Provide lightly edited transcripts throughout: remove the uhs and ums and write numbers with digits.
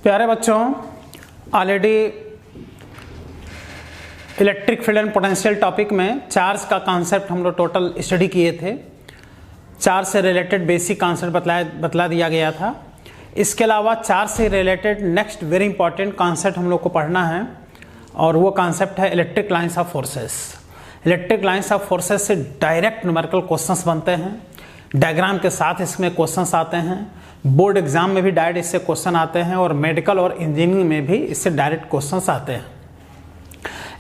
प्यारे बच्चों, already electric field and potential topic में चार्ज का कॉन्सेप्ट हम लोग टोटल स्टडी किए थे। चार्ज से रिलेटेड बेसिक कॉन्सेप्ट बतला दिया गया था। इसके अलावा चार्ज से related next very important concept हम लोग को पढ़ना है और वो कॉन्सेप्ट है electric lines of forces. Electric lines of forces से डायरेक्ट न्यूमेरिकल क्वेश्चंस बनते हैं, डायग्राम के साथ इसमें क्वेश्चंस आते हैं, बोर्ड एग्जाम में भी डायरेक्ट इससे क्वेश्चन आते हैं और मेडिकल और इंजीनियरिंग में भी इससे डायरेक्ट क्वेश्चंस आते हैं।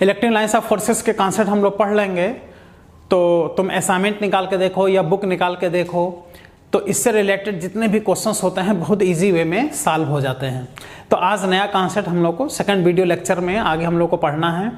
इलेक्ट्रिक लाइंस ऑफ फोर्सेस के कॉन्सेप्ट हम लोग पढ़ लेंगे, तो तुम असाइनमेंट निकाल के देखो या बुक निकाल के देखो, तो इससे रिलेटेड जितने भी क्वेश्चंस होते हैं बहुत इजी वे में सॉल्व हो जाते हैं। तो आज नया कॉन्सेप्ट हम लोग को सेकंड वीडियो लेक्चर में आगे हम लोग को पढ़ना है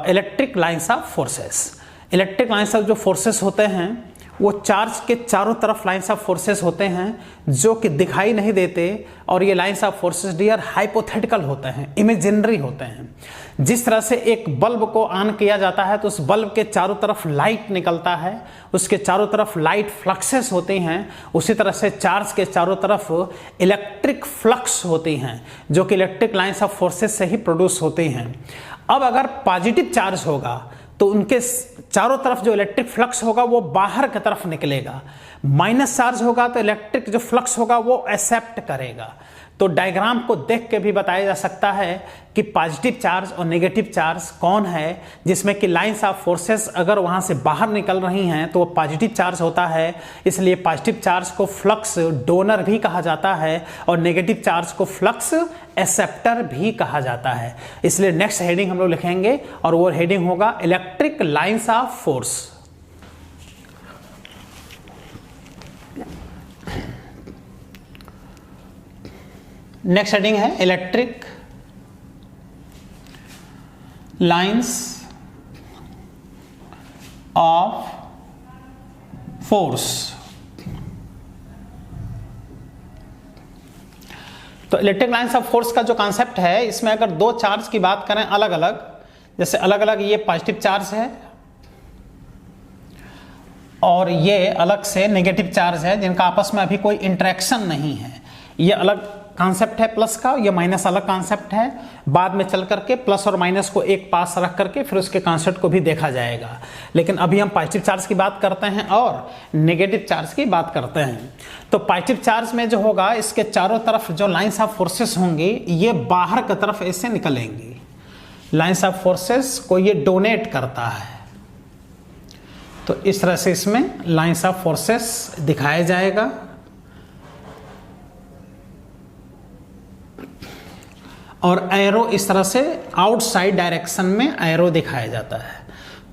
electric lines of forces. Electric lines of जो फोर्सेस होते हैं वो चार्ज के चारों तरफ लाइंस ऑफ फोर्सेस होते हैं जो कि दिखाई नहीं देते, और ये lines of forces dear hypothetical होते हैं, इमेजिनरी होते हैं। जिस तरह से एक बल्ब को ऑन किया जाता है तो उस बल्ब के चारों तरफ लाइट निकलता है, उसके चारों तरफ लाइट फ्लक्सेस होती हैं, उसी तरह से चार्ज के चारों तरफ इलेक्ट्रिक फ्लक्स होती हैं जो कि इलेक्ट्रिक लाइंस ऑफ फोर्सेस से ही प्रोड्यूस होती हैं। अब अगर पॉजिटिव चार्ज होगा तो उनके चारों तरफ जो इलेक्ट्रिक फ्लक्स होगा वो बाहर की तरफ निकलेगा, माइनस चार्ज होगा तो इलेक्ट्रिक जो फ्लक्स होगा वो एक्सेप्ट करेगा। तो डायग्राम को देख के भी बताया जा सकता है कि पॉजिटिव चार्ज और नेगेटिव चार्ज कौन है, जिसमें कि लाइंस ऑफ फोर्सेस अगर वहां से बाहर निकल रही हैं तो वो पॉजिटिव चार्ज होता है, इसलिए पॉजिटिव चार्ज को फ्लक्स डोनर भी कहा जाता है और नेगेटिव चार्ज को फ्लक्स एक्सेप्टर भी कहा जाता है। इसलिए नेक्स्ट हेडिंग हम लोग लिखेंगे और वो हेडिंग होगा electric lines of force. Next heading है इलेक्ट्रिक लाइंस ऑफ फोर्स। तो इलेक्ट्रिक लाइंस ऑफ फोर्स का जो कॉन्सेप्ट है, इसमें अगर दो चार्ज की बात करें अलग अलग, जैसे अलग अलग ये पॉजिटिव चार्ज है और ये अलग से नेगेटिव चार्ज है जिनका आपस में अभी कोई इंटरेक्शन नहीं है, ये अलग कॉन्सेप्ट है प्लस का, ये माइनस अलग कॉन्सेप्ट है। बाद में चल करके प्लस और माइनस को एक पास रख करके फिर उसके कॉन्सेप्ट को भी देखा जाएगा, लेकिन अभी हम पॉजिटिव चार्ज की बात करते हैं और नेगेटिव चार्ज की बात करते हैं। तो पॉजिटिव चार्ज में जो होगा, इसके चारों तरफ जो लाइंस ऑफ फोर्सेस होंगी ये बाहर की तरफ ऐसे निकलेंगी। लाइंस ऑफ फोर्सेस को ये डोनेट करता है, तो इस तरह से इसमें लाइंस ऑफ फोर्सेस दिखाया जाएगा। और एरो इस तरह से आउटसाइड डायरेक्शन में एरो दिखाया जाता है।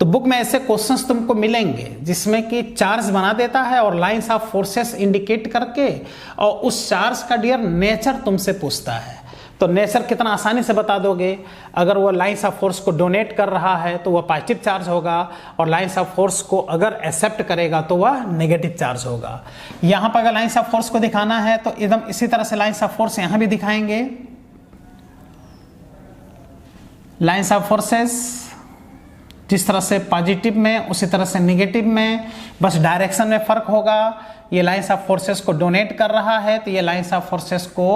तो बुक में ऐसे क्वेश्चंस तुमको मिलेंगे जिसमें कि चार्ज बना देता है और लाइंस ऑफ फोर्सेस इंडिकेट करके, और उस चार्ज का डियर नेचर तुमसे पूछता है। तो नेचर कितना आसानी से बता दोगे, अगर वो लाइंस ऑफ फोर्स को डोनेट कर रहा है तो वह पॉजिटिव चार्ज होगा, और लाइंस ऑफ फोर्स को अगर एक्सेप्ट करेगा तो वह नेगेटिव चार्ज होगा। यहाँ पर अगर लाइंस ऑफ फोर्स को दिखाना है तो एकदम इसी तरह से लाइंस ऑफ फोर्स यहाँ भी दिखाएंगे। लाइंस ऑफ फोर्सेस जिस तरह से पॉजिटिव में उसी तरह से नेगेटिव में, बस डायरेक्शन में फर्क होगा। ये लाइंस ऑफ फोर्सेस को डोनेट कर रहा है तो ये लाइंस ऑफ फोर्सेस को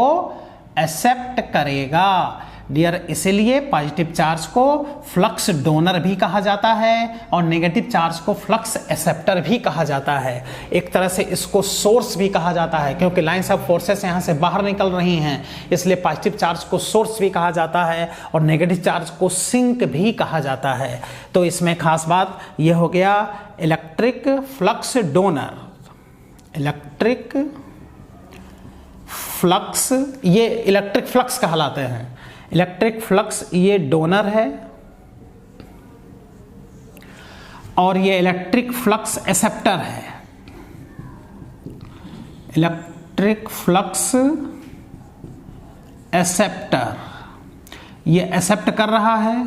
एक्सेप्ट करेगा डियर। इसीलिए पॉजिटिव चार्ज को फ्लक्स डोनर भी कहा जाता है और नेगेटिव चार्ज को फ्लक्स एक्सेप्टर भी कहा जाता है। एक तरह से इसको सोर्स भी कहा जाता है, क्योंकि लाइंस ऑफ फोर्सेस यहाँ से बाहर निकल रही हैं, इसलिए पॉजिटिव चार्ज को सोर्स भी कहा जाता है और नेगेटिव चार्ज को सिंक भी कहा जाता है। तो इसमें खास बात यह हो गया electric flux donor. Electric flux, ये इलेक्ट्रिक फ्लक्स कहलाते हैं। इलेक्ट्रिक फ्लक्स ये डोनर है और ये इलेक्ट्रिक फ्लक्स एक्सेप्टर है। इलेक्ट्रिक फ्लक्स एक्सेप्टर, ये एक्सेप्ट कर रहा है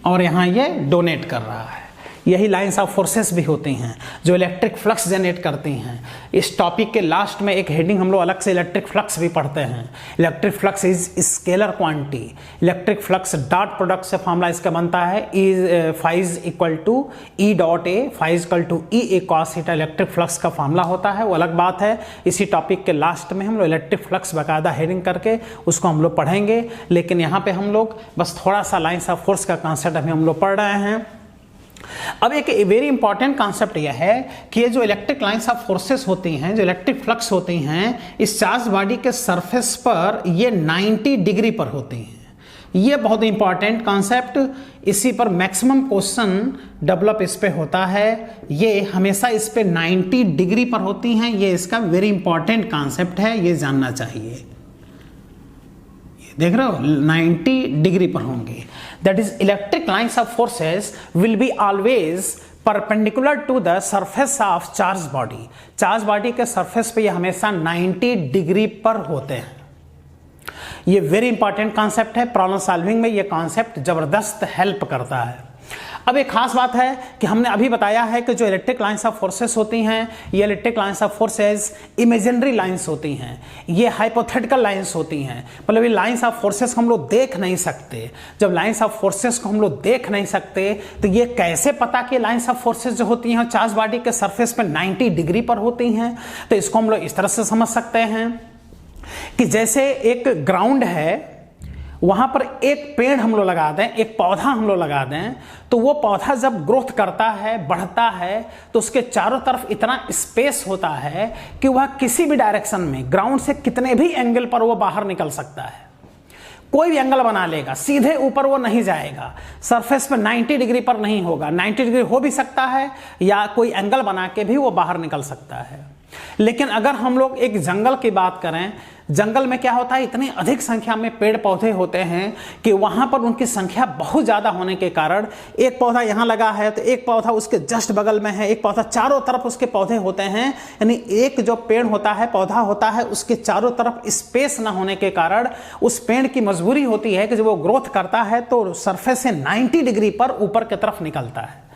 और यहां ये डोनेट कर रहा है। यही लाइंस ऑफ फोर्सेस भी होती हैं जो इलेक्ट्रिक फ्लक्स जनरेट करती हैं। इस टॉपिक के लास्ट में एक हेडिंग हम लोग अलग से इलेक्ट्रिक फ्लक्स भी पढ़ते हैं। Electric flux is scalar quantity. Electric flux dot product से फॉर्मूला इसका बनता है phi is equal to E dot A, phi is equal to E A cos theta electric flux का फॉर्मूला होता है, वो अलग बात है। इसी टॉपिक के लास्ट में हम लोग इलेक्ट्रिक फ्लक्स बाकायदा हेडिंग करके उसको हम लोग पढ़ेंगे, लेकिन यहाँ पे हम लोग बस थोड़ा सा लाइंस ऑफ फोर्स का कॉन्सेप्ट अभी हम लोग पढ़ रहे हैं। अब एक वेरी इंपॉर्टेंट कॉन्सेप्ट यह है कि ये जो इलेक्ट्रिक लाइंस ऑफ फोर्सेस होती हैं, जो इलेक्ट्रिक फ्लक्स होती हैं, इस चार्ज बॉडी के सरफेस पर ये 90 डिग्री पर होती हैं। ये बहुत इंपॉर्टेंट कॉन्सेप्ट, इसी पर मैक्सिमम क्वेश्चन डेवलप इस पे होता है। ये हमेशा इस पे 90 डिग्री पर होती हैं। ये इसका वेरी इंपॉर्टेंट कॉन्सेप्ट है, ये जानना चाहिए। देख रहे हो 90 डिग्री पर होंगे। That is electric lines of forces will be always perpendicular to the surface of charge body. Charge body के सरफेस पे ये हमेशा 90 डिग्री पर होते हैं। ये वेरी इंपॉर्टेंट कॉन्सेप्ट है, प्रॉब्लम सॉल्विंग में ये कॉन्सेप्ट जबरदस्त हेल्प करता है। अब एक खास बात है कि हमने अभी बताया है कि जो इलेक्ट्रिक लाइंस ऑफ फोर्सेस होती हैं, ये electric lines of forces imaginary lines होती हैं, ये हाइपोथेटिकल लाइंस होती हैं। मतलब ये लाइंस ऑफ फोर्सेस को हम लोग देख नहीं सकते। जब लाइंस ऑफ फोर्सेस को हम लोग देख नहीं सकते तो ये कैसे पता कि लाइंस ऑफ फोर्सेस जो होती हैं चार्ज बॉडी के सरफेस पर 90 डिग्री पर होती हैं? तो इसको हम लोग इस तरह से समझ सकते हैं कि जैसे एक ग्राउंड है, वहां पर एक पेड़ हम लोग लगा दें, एक पौधा हम लोग लगा दें, तो वो पौधा जब ग्रोथ करता है, बढ़ता है, तो उसके चारों तरफ इतना स्पेस होता है कि वह किसी भी डायरेक्शन में ग्राउंड से कितने भी एंगल पर वो बाहर निकल सकता है। कोई भी एंगल बना लेगा, सीधे ऊपर वो नहीं जाएगा, सरफेस पे 90 डिग्री पर नहीं होगा। 90 डिग्री हो भी सकता है या कोई एंगल बना के भी वो बाहर निकल सकता है। लेकिन अगर हम लोग एक जंगल की बात करें, जंगल में क्या होता है, इतनी अधिक संख्या में पेड़ पौधे होते हैं कि वहां पर उनकी संख्या बहुत ज्यादा होने के कारण एक पौधा यहां लगा है तो एक पौधा उसके जस्ट बगल में है, एक पौधा चारों तरफ उसके पौधे होते हैं। यानी एक जो पेड़ होता है, पौधा होता है, उसके चारों तरफ स्पेस ना होने के कारण उस पेड़ की मजबूरी होती है कि जब वो ग्रोथ करता है तो सरफेस से 90 डिग्री पर ऊपर की तरफ निकलता है।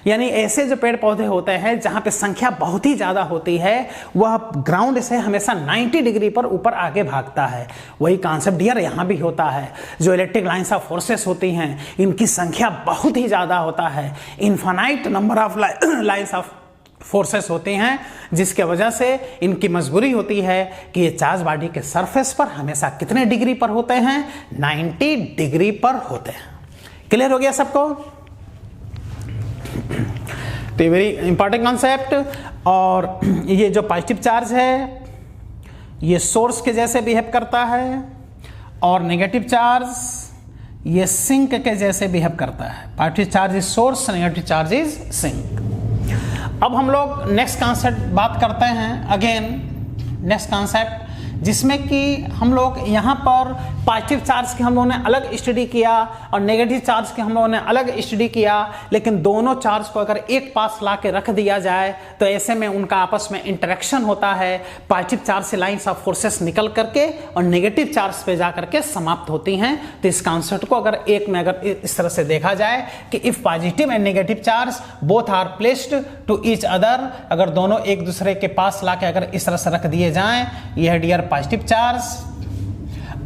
यानी ऐसे जो पेड़ पौधे होते हैं जहां पे संख्या बहुत ही ज्यादा होती है, वह ग्राउंड से हमेशा 90 डिग्री पर ऊपर आगे भागता है। वही कॉन्सेप्ट यार यहां भी होता है। जो इलेक्ट्रिक लाइंस ऑफ फोर्सेस होती हैं, इनकी संख्या बहुत ही ज्यादा होता है, infinite number of lines of forces होती हैं, जिसके वजह से इनकी मजबूरी होती है कि ये चार्ज बॉडी के सरफेस पर हमेशा कितने डिग्री पर होते हैं? 90 डिग्री पर होते हैं। क्लियर हो गया सबको? तो ये वेरी इंपॉर्टेंट कॉन्सेप्ट। और ये जो पॉजिटिव चार्ज है ये सोर्स के जैसे बिहेव करता है, और नेगेटिव चार्ज ये सिंक के जैसे बिहेव करता है। Positive charge is source, negative charge is sink. अब हम लोग नेक्स्ट कॉन्सेप्ट बात करते हैं। अगेन नेक्स्ट कॉन्सेप्ट जिसमें कि हम लोग यहाँ पर पॉजिटिव चार्ज की हम लोगों ने अलग स्टडी किया और नेगेटिव चार्ज की हम लोगों ने अलग स्टडी किया, लेकिन दोनों चार्ज को अगर एक पास ला के रख दिया जाए तो ऐसे में उनका आपस में इंटरेक्शन होता है। पॉजिटिव चार्ज से लाइंस ऑफ फोर्सेस निकल करके और नेगेटिव चार्ज पे जा करके समाप्त होती हैं। तो इस कॉन्सेप्ट को अगर एक में अगर इस तरह से देखा जाए कि if positive and negative charge both are placed to each other, अगर दोनों एक दूसरे के पास ला के अगर इस तरह से रख दिए जाएं, यह डियर पॉजिटिव चार्ज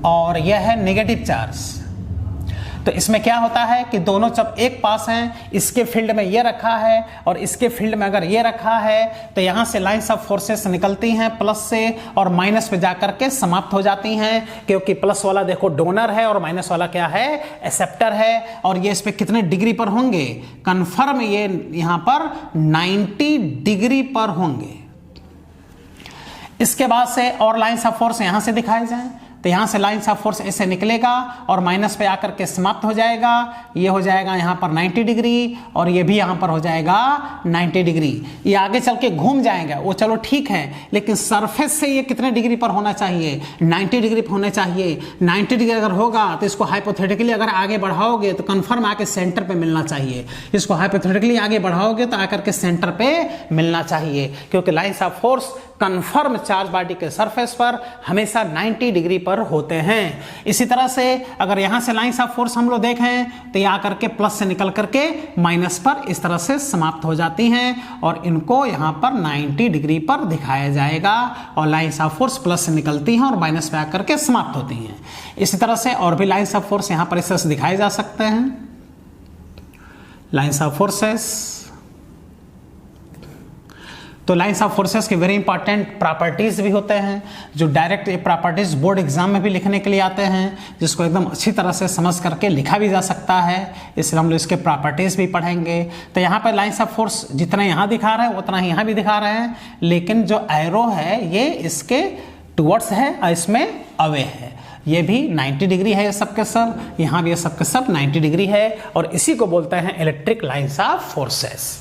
और यह है नेगेटिव चार्ज, तो इसमें क्या होता है कि दोनों जब एक पास हैं, इसके फील्ड में ये रखा है और इसके फील्ड में अगर ये रखा है, तो यहां से लाइंस ऑफ फोर्सेस निकलती हैं प्लस से और माइनस पे जाकर के समाप्त हो जाती हैं, क्योंकि प्लस वाला देखो डोनर है और माइनस वाला क्या है? एक्सेप्टर है। और ये इस पे कितने डिग्री पर होंगे? कंफर्म ये यहां पर 90 डिग्री पर होंगे। इसके बाद से और लाइंस ऑफ फोर्स यहां से दिखाए जाएं, तो यहां से लाइंस ऑफ फोर्स ऐसे निकलेगा और माइनस पे आकर के समाप्त हो जाएगा। ये हो जाएगा यहां पर 90 डिग्री और ये भी यहां पर हो जाएगा 90 डिग्री। ये आगे चल के घूम जाएगा, वो चलो ठीक है, लेकिन सरफेस से ये कितने डिग्री पर होना चाहिए? 90 डिग्री पर होने चाहिए। 90 डिग्री अगर होगा तो इसको हाइपोथेटिकली अगर आगे बढ़ाओगे तो कंफर्म आके सेंटर पे मिलना चाहिए। इसको हाइपोथेटिकली आगे बढ़ाओगे तो आकर के सेंटर पे मिलना चाहिए, क्योंकि lines of force confirm charge body के सरफेस पर हमेशा 90 डिग्री पर होते हैं। इसी तरह से अगर यहां से लाइंस ऑफ फोर्स हम लोग देखें तो यहां करके प्लस से निकल करके माइनस पर इस तरह से समाप्त हो जाती हैं और इनको यहां पर 90 डिग्री पर दिखाया जाएगा और लाइंस ऑफ फोर्स प्लस से निकलती हैं और माइनस पे आकर के समाप्त होती हैं। इसी तरह से और भी लाइंस ऑफ फोर्स यहां पर इस तरह से दिखाए जा सकते हैं। लाइंस ऑफ फोर्सेस, तो लाइंस ऑफ फोर्सेस के वेरी इंपॉर्टेंट प्रॉपर्टीज भी होते हैं जो डायरेक्ट ये प्रॉपर्टीज बोर्ड एग्जाम में भी लिखने के लिए आते हैं, जिसको एकदम अच्छी तरह से समझ करके लिखा भी जा सकता है। इसलिए हम लोग इसके प्रॉपर्टीज भी पढ़ेंगे। तो यहाँ पर लाइंस ऑफ फोर्स जितना यहाँ दिखा रहे हैं उतना ही यहाँ भी दिखा रहे हैं, लेकिन जो एरो है ये इसके टुवर्ड्स है और इसमें अवे है। ये भी 90 डिग्री है ये सब के सब, यहाँ भी ये सब के सब 90 डिग्री है और इसी को बोलते हैं इलेक्ट्रिक लाइंस ऑफ फोर्सेस।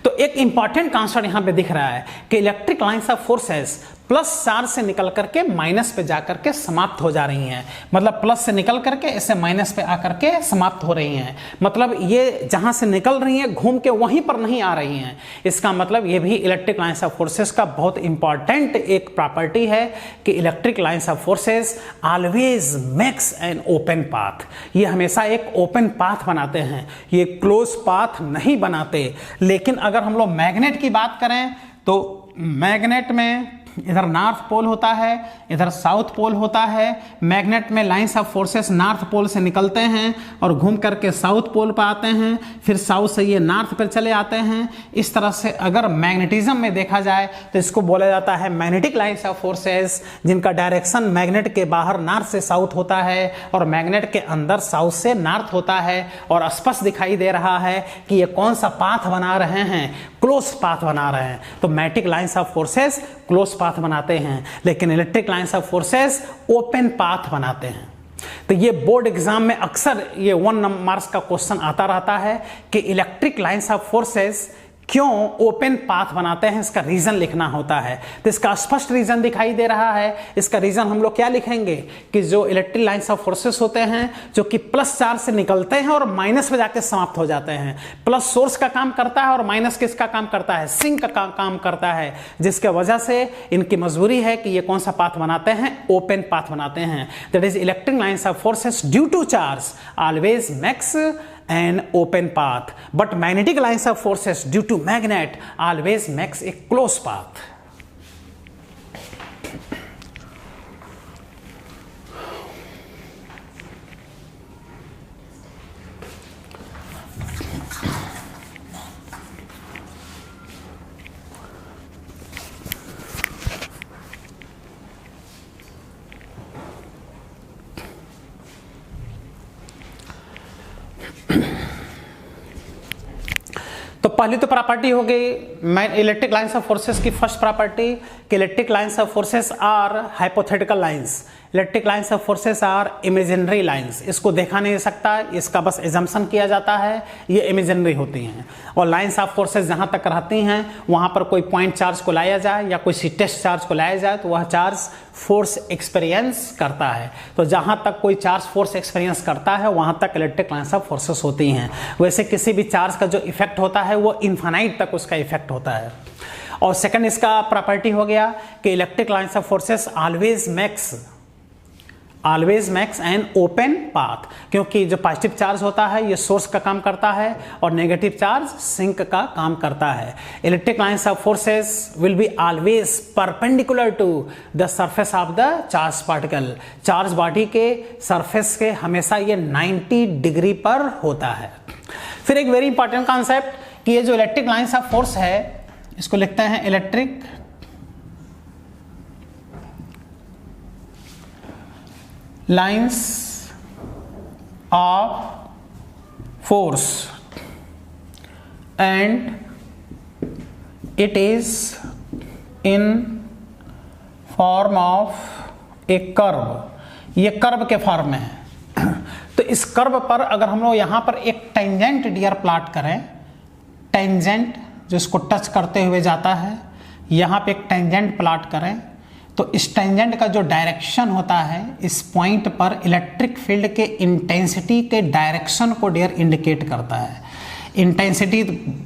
तो एक इंपॉर्टेंट कॉन्सेप्ट यहां पे दिख रहा है कि electric lines of forces plus charge से निकल करके माइनस पे जाकर के समाप्त हो जा रही हैं। मतलब प्लस से निकल करके इससे माइनस पे आकर के समाप्त हो रही हैं। मतलब ये जहां से निकल रही हैं घूम के वहीं पर नहीं आ रही हैं। इसका मतलब ये भी इलेक्ट्रिक लाइंस ऑफ फोर्सेस का बहुत इंपॉर्टेंट एक प्रॉपर्टी है कि electric lines of forces always makes an open path. ये हमेशा एक ओपन पाथ बनाते हैं, ये क्लोज पाथ नहीं बनाते। लेकिन अगर हम लोग मैग्नेट की बात करें तो मैग्नेट में इधर नॉर्थ पोल होता है, इधर साउथ पोल होता है। मैग्नेट में lines of forces north pole से निकलते हैं और घूम करके साउथ पोल पर आते हैं, फिर साउथ से ये नॉर्थ पर चले आते हैं। इस तरह से अगर मैग्नेटिज्म में देखा जाए तो इसको बोला जाता है मैग्नेटिक लाइंस ऑफ फोर्सेस, जिनका डायरेक्शन मैग्नेट के बाहर नॉर्थ से साउथ होता है और मैग्नेट के अंदर साउथ से नॉर्थ होता है। और स्पष्ट दिखाई दे रहा है कि ये कौन सा पाथ बना रहे हैं, क्लोज पाथ बना रहे हैं। तो magnetic lines of forces close path बनाते हैं, लेकिन electric lines of forces open path बनाते हैं। तो ये बोर्ड एग्जाम में अक्सर ये 1 मार्क्स का क्वेश्चन आता रहता है कि इलेक्ट्रिक लाइंस ऑफ फोर्सेस क्यों ओपन पाथ बनाते हैं, इसका रीजन लिखना होता है। तो इसका स्पष्ट रीजन दिखाई दे रहा है। इसका रीजन हम लोग क्या लिखेंगे कि जो इलेक्ट्रिक लाइंस ऑफ फोर्सेस होते हैं जो कि प्लस चार्ज से निकलते हैं और माइनस में जाकर समाप्त हो जाते हैं। प्लस सोर्स का काम करता है और माइनस किसका काम करता है, सिंक का काम करता है, जिसके वजह से इनकी मजबूरी है कि ये कौन सा पाथ बनाते हैं, ओपन पाथ बनाते हैं। That is electric lines of forces due to charge always makes an open path, but magnetic lines of forces due to magnet always makes a close path. तो पहली तो प्रॉपर्टी हो गई electric lines of forces की first property कि electric lines of forces are hypothetical lines. Electric lines of forces are imaginary lines. इसको देखा नहीं सकता, इसका बस एजम्पशन किया जाता है, ये इमेजिनरी होती हैं। और लाइंस ऑफ फोर्सेस जहाँ तक रहती हैं वहाँ पर कोई पॉइंट चार्ज को लाया जाए या कोई टेस्ट चार्ज को लाया जाए तो वह चार्ज फोर्स एक्सपीरियंस करता है। तो जहाँ तक कोई चार्ज फोर्स एक्सपीरियंस करता है वहाँ तक इलेक्ट्रिक लाइंस ऑफ फोर्सेस होती हैं। वैसे किसी भी चार्ज का जो इफेक्ट होता है वो इन्फानाइट तक उसका इफेक्ट होता है। और सेकंड इसका प्रॉपर्टी हो गया कि electric lines of forces always max N open path, क्योंकि जो पॉजिटिव चार्ज होता है ये सोर्स का काम करता है और नेगेटिव चार्ज सिंक का काम करता है। Electric lines of forces will be always perpendicular to the surface of the charge particle. Charge body के सरफेस के हमेशा ये 90 डिग्री पर होता है। फिर एक वेरी इंपॉर्टेंट कॉन्सेप्ट कि ये जो इलेक्ट्रिक लाइंस ऑफ फोर्स है इसको लिखते हैं electric lines of force and it is in form of A curve. ये कर्व के फॉर्म में है। तो इस कर्व पर अगर हम लोग यहाँ पर एक टेंजेंट डियर प्लॉट करें, टेंजेंट जो इसको टच करते हुए जाता है, यहाँ पे एक टेंजेंट प्लॉट करें तो इस टेंजेंट का जो डायरेक्शन होता है इस पॉइंट पर इलेक्ट्रिक फील्ड के इंटेंसिटी के डायरेक्शन को डियर इंडिकेट करता है। इंटेंसिटी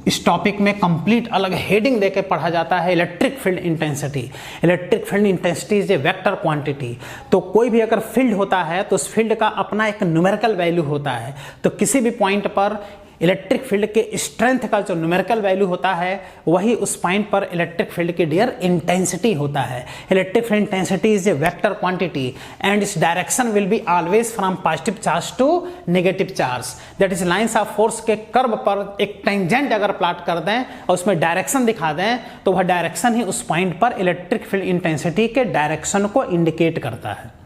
इस टॉपिक में कंप्लीट अलग हेडिंग देके पढ़ा जाता है। Electric field intensity, electric field intensity is a vector quantity. तो कोई भी अगर फील्ड होता है तो उस फील्ड का अपना एक न्यूमेरिकल वैल्यू होता है। तो किसी भी पॉइंट पर इलेक्ट्रिक फील्ड के स्ट्रेंथ का जो न्यूमेरिकल वैल्यू होता है वही उस पॉइंट पर इलेक्ट्रिक फील्ड की डियर इंटेंसिटी होता है। Electric field intensity is a vector quantity and its direction will be always from positive charge to negative charge. That is lines of force के curve पर एक टेंजेंट अगर plot कर दें और उसमें डायरेक्शन दिखा दें तो वह डायरेक्शन ही उस पॉइंट पर इलेक्ट्रिक फील्ड इंटेंसिटी के डायरेक्शन को इंडिकेट करता है।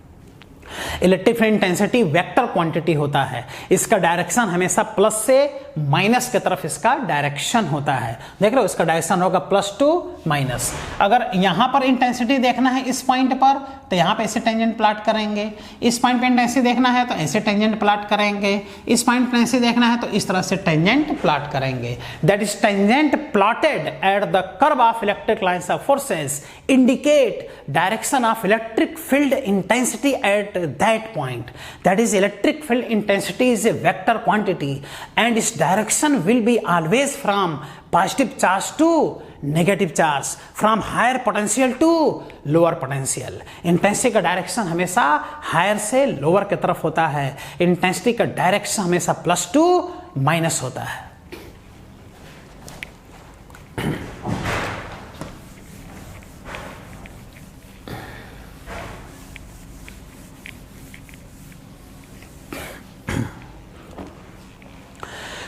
Electric field intensity vector quantity होता है। इसका डायरेक्शन हमेशा प्लस से माइनस की तरफ इसका डायरेक्शन होता है। देख रहे हो, इसका डायरेक्शन होगा प्लस टू माइनस। अगर यहां पर इंटेंसिटी देखना है इस पॉइंट पर तो यहां पे ऐसे टेंजेंट प्लॉट करेंगे। इस पॉइंट पे इंटेंसिटी देखना है तो ऐसे टेंजेंट प्लॉट करेंगे। इस पॉइंट पे इंटेंसिटी देखना है तो इस तरह से टेंजेंट प्लॉट करेंगे। That is tangent plotted at the curve of electric lines of forces indicate direction of electric field intensity at that point. That is, electric field intensity is a vector quantity and its direction will be always from positive charge to negative charge, from higher potential to lower potential. Intensity का direction हमेशा higher से lower की तरफ होता है। Intensity का direction हमेशा plus two minus होता है।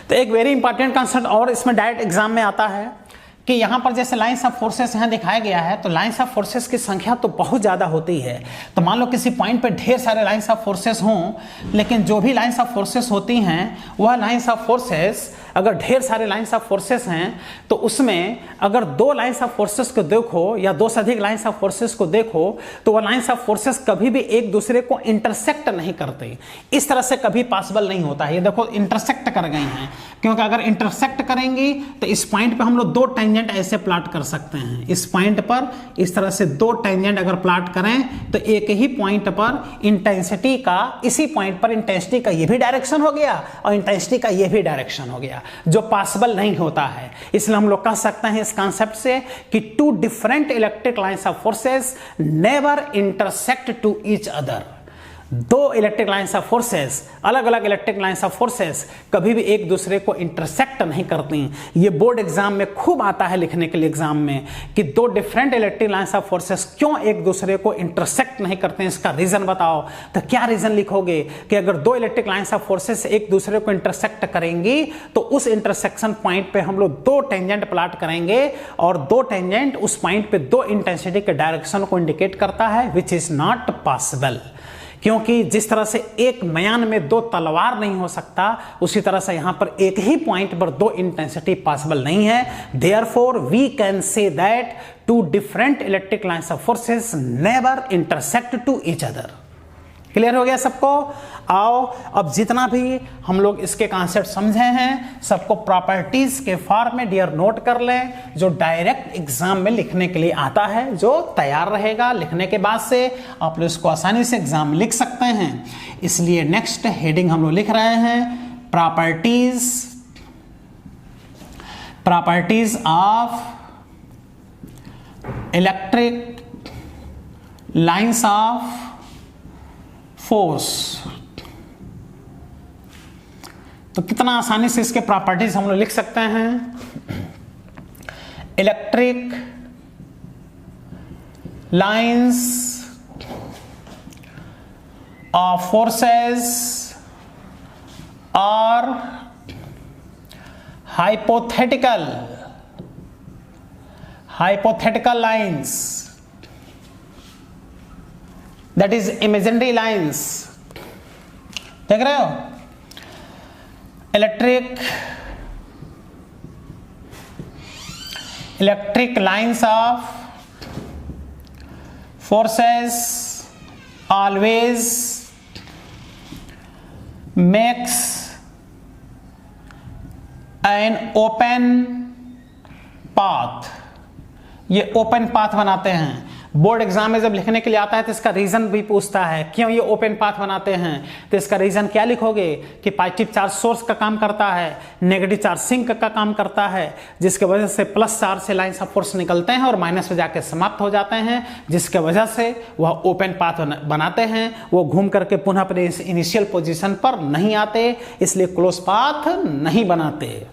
तो एक वेरी इंपॉर्टेंट कंसेप्ट और इसमें डायरेक्ट एग्जाम में आता है कि यहाँ पर जैसे लाइंस ऑफ फोर्सेस यहाँ दिखाया गया है तो लाइंस ऑफ फोर्सेस की संख्या तो बहुत ज़्यादा होती है। तो मान लो किसी पॉइंट पे ढेर सारे लाइंस ऑफ फोर्सेस हों, लेकिन जो भी लाइंस ऑफ फोर्सेस होती हैं वह लाइंस ऑफ फोर्सेस अगर ढेर सारे लाइंस ऑफ फोर्सेस हैं तो उसमें अगर दो लाइंस ऑफ फोर्सेस को देखो या दो से अधिक लाइंस ऑफ फोर्सेस को देखो तो वह लाइंस ऑफ फोर्सेस कभी भी एक दूसरे को इंटरसेक्ट नहीं करते। इस तरह से कभी पॉसिबल नहीं होता है। ये देखो इंटरसेक्ट कर गई हैं, क्योंकि अगर इंटरसेक्ट करेंगी तो इस पॉइंट पे हम लोग दो टेंजेंट ऐसे प्लॉट कर सकते हैं। इस पॉइंट पर इस तरह से दो टेंजेंट अगर प्लॉट करें तो एक ही पॉइंट पर इंटेंसिटी का, इसी पॉइंट पर इंटेंसिटी का ये भी डायरेक्शन हो गया और इंटेंसिटी का ये भी डायरेक्शन हो गया, जो पॉसिबल नहीं होता है। इसलिए हम लोग कह सकते हैं इस कॉन्सेप्ट से कि two different electric lines of forces never intersect to each other. दो इलेक्ट्रिक लाइंस ऑफ फोर्सेस, अलग अलग इलेक्ट्रिक लाइंस ऑफ फोर्सेस कभी भी एक दूसरे को इंटरसेक्ट नहीं करती। ये बोर्ड एग्जाम में खूब आता है लिखने के लिए एग्जाम में कि दो different electric lines of forces क्यों एक दूसरे को इंटरसेक्ट नहीं करते हैं, इसका रीजन बताओ। तो क्या रीजन लिखोगे कि अगर दो इलेक्ट्रिक लाइंस ऑफ फोर्सेस एक दूसरे को इंटरसेक्ट करेंगी तो उस इंटरसेक्शन पॉइंट पे हम लोग दो टेंजेंट प्लॉट करेंगे और दो टेंजेंट उस पॉइंट पे दो इंटेंसिटी के डायरेक्शन को इंडिकेट करता है, विच इज नॉट पॉसिबल। क्योंकि जिस तरह से एक म्यान में दो तलवार नहीं हो सकता, उसी तरह से यहां पर एक ही पॉइंट पर दो इंटेंसिटी पॉसिबल नहीं है। Therefore we can say that two different electric lines of forces never intersect to each other. Clear हो गया सबको? आओ अब जितना भी हम लोग इसके कॉन्सेप्ट समझे हैं सबको प्रॉपर्टीज के फॉर्म में डियर नोट कर लें, जो डायरेक्ट एग्जाम में लिखने के लिए आता है, जो तैयार रहेगा। लिखने के बाद से आप लोग इसको आसानी से एग्जाम में लिख सकते हैं। इसलिए नेक्स्ट हेडिंग हम लोग लिख रहे हैं properties of electric lines of force. तो कितना आसानी से इसके प्रॉपर्टीज हम लोग लिख सकते हैं। Electric lines of forces are hypothetical lines, that is imaginary lines। देख रहे हो? Electric lines of forces always makes an open path. ये ओपन पाथ बनाते हैं। बोर्ड एग्जाम में जब लिखने के लिए आता है तो इसका रीजन भी पूछता है, क्यों ये ओपन पाथ बनाते हैं, तो इसका रीजन क्या लिखोगे कि पॉजिटिव चार्ज सोर्स का काम करता है, नेगेटिव चार्ज सिंक का काम करता है, जिसके वजह से प्लस चार्ज से लाइंस ऑफ फोर्स निकलते हैं और माइनस में जाके समाप्त हो जाते हैं, जिसके वजह से वह ओपन पाथ बनाते हैं, वो घूम करके पुनः अपने इनिशियल पोजीशन पर नहीं आते, इसलिए क्लोज पाथ नहीं बनाते।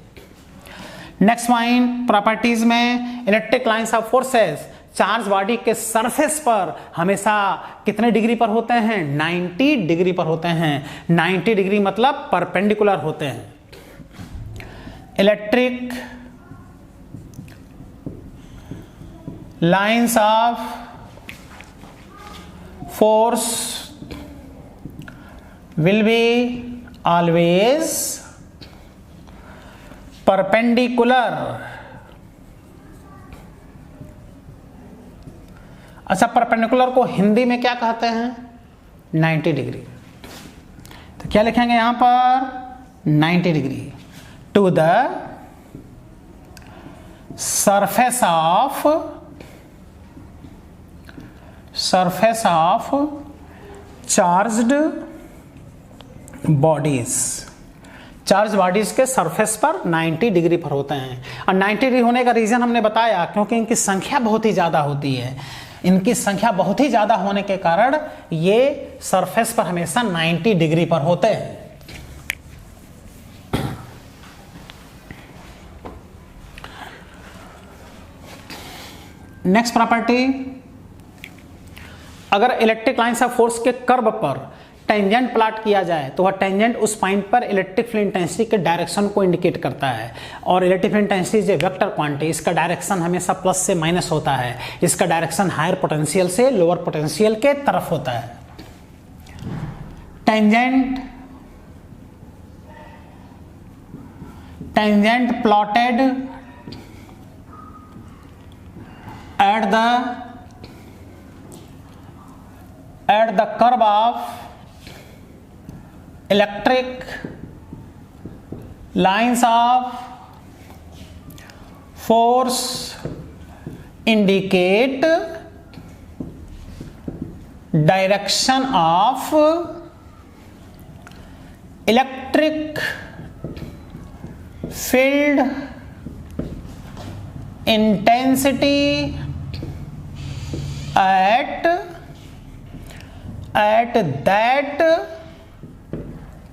नेक्स्ट पॉइंट, प्रॉपर्टीज में electric lines of forces charge body के सरफेस पर हमेशा कितने डिग्री पर होते हैं? 90 डिग्री पर होते हैं। 90 डिग्री मतलब परपेंडिकुलर होते हैं। Electric lines of force will be always perpendicular. अच्छा, परपेंडिकुलर को हिंदी में क्या कहते हैं? 90 डिग्री। तो क्या लिखेंगे यहां पर? 90 degree to the surface of charged bodies. Charge bodies के सरफेस पर 90 डिग्री पर होते हैं। और 90 डिग्री होने का रीजन हमने बताया, क्योंकि इनकी संख्या बहुत ही ज्यादा होती है। इनकी संख्या बहुत ही ज्यादा होने के कारण ये सरफेस पर हमेशा 90 डिग्री पर होते हैं। नेक्स्ट प्रॉपर्टी, अगर इलेक्ट्रिक लाइंस ऑफ फोर्स के कर्व पर टेंजेंट प्लॉट किया जाए तो वह टेंजेंट उस पॉइंट पर इलेक्ट्रिक फील्ड इंटेंसिटी के डायरेक्शन को इंडिकेट करता है। और electric field intensity is a vector quantity, इसका डायरेक्शन हमेशा प्लस से माइनस होता है। इसका डायरेक्शन हायर पोटेंशियल से लोअर पोटेंशियल के तरफ होता है। Tangent plotted at the curve of electric lines of force indicate direction of electric field intensity at that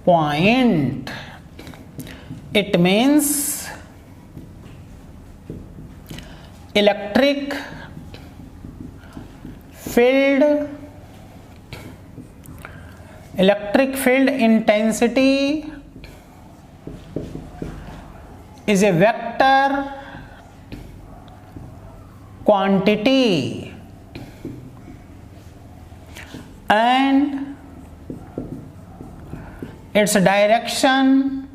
point. It means electric field intensity is a vector quantity and its direction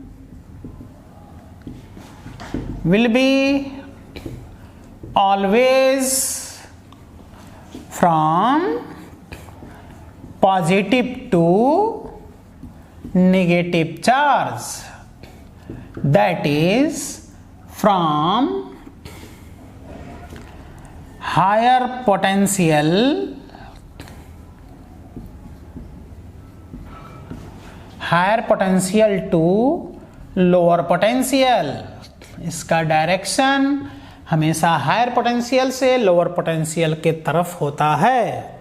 will be always from positive to negative charge, that is from higher potential to lower potential। इसका direction हमेशा higher potential से lower potential के तरफ होता है।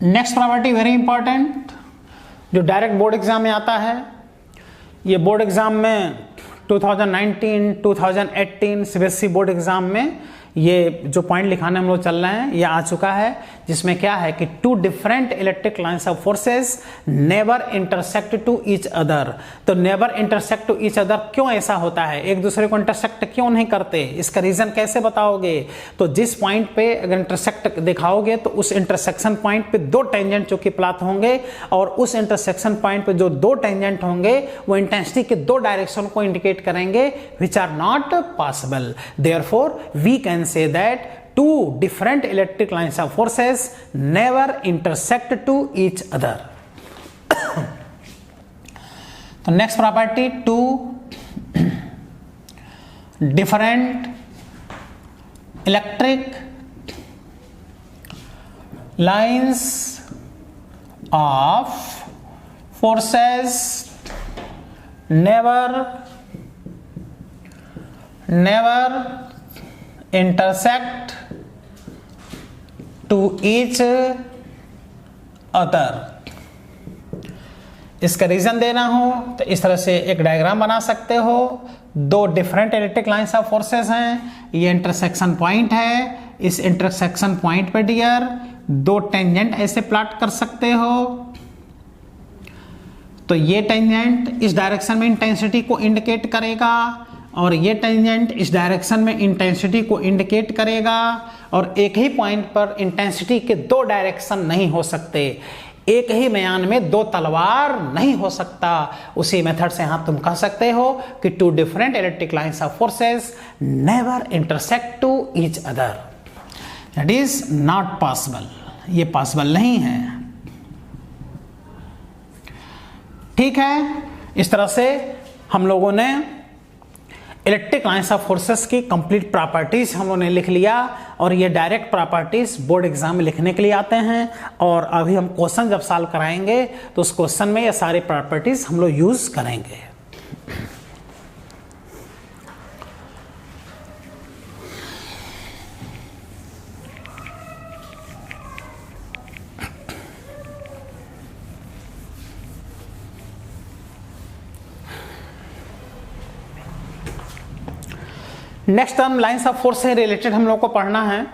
Next property very important, जो direct board exam में आता है। ये बोर्ड एग्जाम में 2019, 2018 सीबीएसई बोर्ड एग्जाम में ये जो पॉइंट लिखाने हम लोग चल रहे हैं ये आ चुका है, जिसमें क्या है कि two different electric lines of forces never intersect to each other. तो never intersect to each other क्यों ऐसा होता है, एक दूसरे को इंटरसेक्ट क्यों नहीं करते, इसका रीजन कैसे बताओगे? तो जिस पॉइंट पे अगर इंटरसेक्ट दिखाओगे तो उस इंटरसेक्शन पॉइंट पे दो टेंजेंट जो कि प्लॉट होंगे, और उस इंटरसेक्शन पॉइंट पे जो दो टेंजेंट होंगे वो इंटेंसिटी के दो डायरेक्शन को इंडिकेट करेंगे, which are not possible. Therefore we can say that two different electric lines of forces never intersect to each other. तो next property, two different electric lines of forces never intersect to each other. इसका reason देना हो तो इस तरह से एक diagram बना सकते हो। दो different electric lines of forces हैं, ये इंटरसेक्शन पॉइंट है, इस इंटरसेक्शन पॉइंट पे डियर दो टेंजेंट ऐसे प्लॉट कर सकते हो। तो ये टेंजेंट इस डायरेक्शन में इंटेंसिटी को इंडिकेट करेगा और ये टेंजेंट इस डायरेक्शन में इंटेंसिटी को इंडिकेट करेगा, और एक ही पॉइंट पर इंटेंसिटी के दो डायरेक्शन नहीं हो सकते, एक ही म्यान में दो तलवार नहीं हो सकता। उसी मेथड से यहां तुम कह सकते हो कि two different electric lines of forces never intersect to each other, that is not possible, ये पॉसिबल नहीं है। ठीक है, इस तरह से हम लोगों ने इलेक्ट्रिक लाइंस ऑफ फोर्सेस की कंप्लीट प्रॉपर्टीज हम लोगों ने लिख लिया, और ये डायरेक्ट प्रॉपर्टीज बोर्ड एग्जाम में लिखने के लिए आते हैं, और अभी हम क्वेश्चन जब सॉल्व कराएंगे तो उस क्वेश्चन में ये सारी प्रॉपर्टीज हम लोग यूज करेंगे। Next term lines of force से रिलेटेड हम लोग को पढ़ना है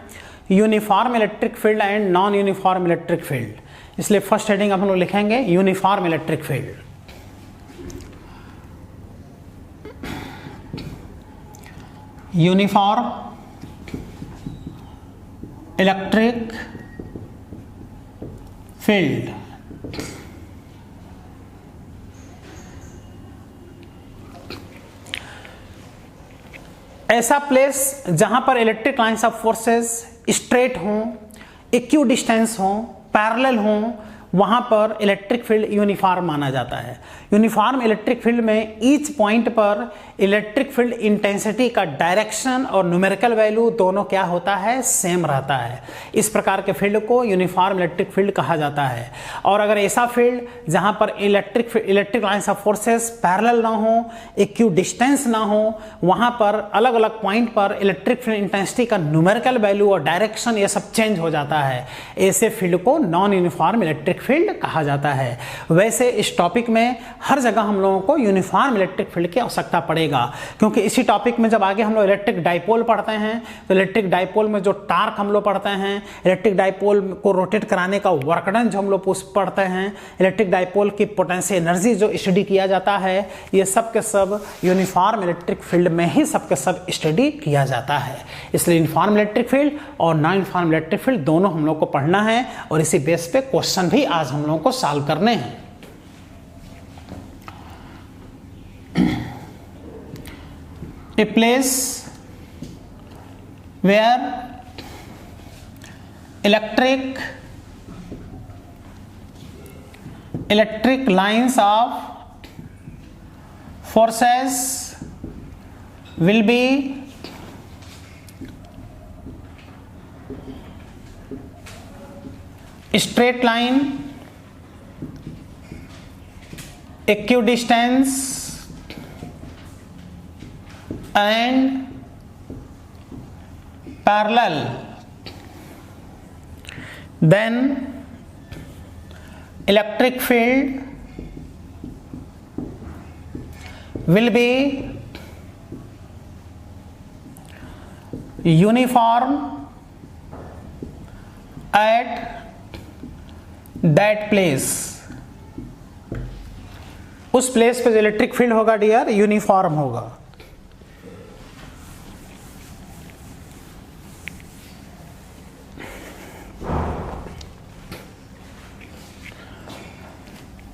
uniform electric field and non uniform electric field, इसलिए फर्स्ट हेडिंग हम लोग लिखेंगे uniform electric field. Uniform electric field ऐसा प्लेस जहां पर electric lines of forces straight हों, इक्यू डिस्टेंस हों, पैरेलल हों, वहां पर इलेक्ट्रिक फील्ड यूनिफॉर्म माना जाता है। यूनिफॉर्म इलेक्ट्रिक फील्ड में ईच पॉइंट पर इलेक्ट्रिक फील्ड इंटेंसिटी का डायरेक्शन और न्यूमेरिकल वैल्यू दोनों क्या होता है, सेम रहता है। इस प्रकार के फील्ड को यूनिफॉर्म इलेक्ट्रिक फील्ड कहा जाता है। और अगर ऐसा फील्ड जहां पर electric lines of forces parallel ना हो, इक्यू डिस्टेंस ना हो, वहां पर अलग अलग पॉइंट पर इलेक्ट्रिक फील्ड इंटेंसिटी का न्यूमेरिकल वैल्यू और डायरेक्शन ये सब चेंज हो जाता है, ऐसे फील्ड को नॉन यूनिफॉर्म इलेक्ट्रिक फील्ड कहा जाता है। वैसे इस टॉपिक में हर जगह हम लोगों को यूनिफॉर्म इलेक्ट्रिक फील्ड की आवश्यकता पड़ेगा, क्योंकि इसी टॉपिक में जब आगे हम लोग इलेक्ट्रिक डाइपोल पढ़ते हैं तो इलेक्ट्रिक डाइपोल में जो टार्क हम लोग पढ़ते हैं, इलेक्ट्रिक डाइपोल को रोटेट कराने का वर्क डन जो हम लोग पढ़ते हैं, इलेक्ट्रिक डाइपोल की पोटेंशियल एनर्जी जो स्टडी किया जाता है, ये सब के सब यूनिफॉर्म इलेक्ट्रिक फील्ड में ही सब के सब स्टडी किया जाता है। इसलिए यूनिफॉर्म इलेक्ट्रिक फील्ड और नॉन यूनिफॉर्म इलेक्ट्रिक फील्ड दोनों हम लोग को पढ़ना है, और इसी बेस पे क्वेश्चन भी आज हम लोगों को सॉल्व करने हैं। A place where electric lines of forces will be straight line, equidistance and parallel, then electric field will be uniform at that place। उस प्लेस पे जो इलेक्ट्रिक फील्ड होगा डियर यूनिफॉर्म होगा।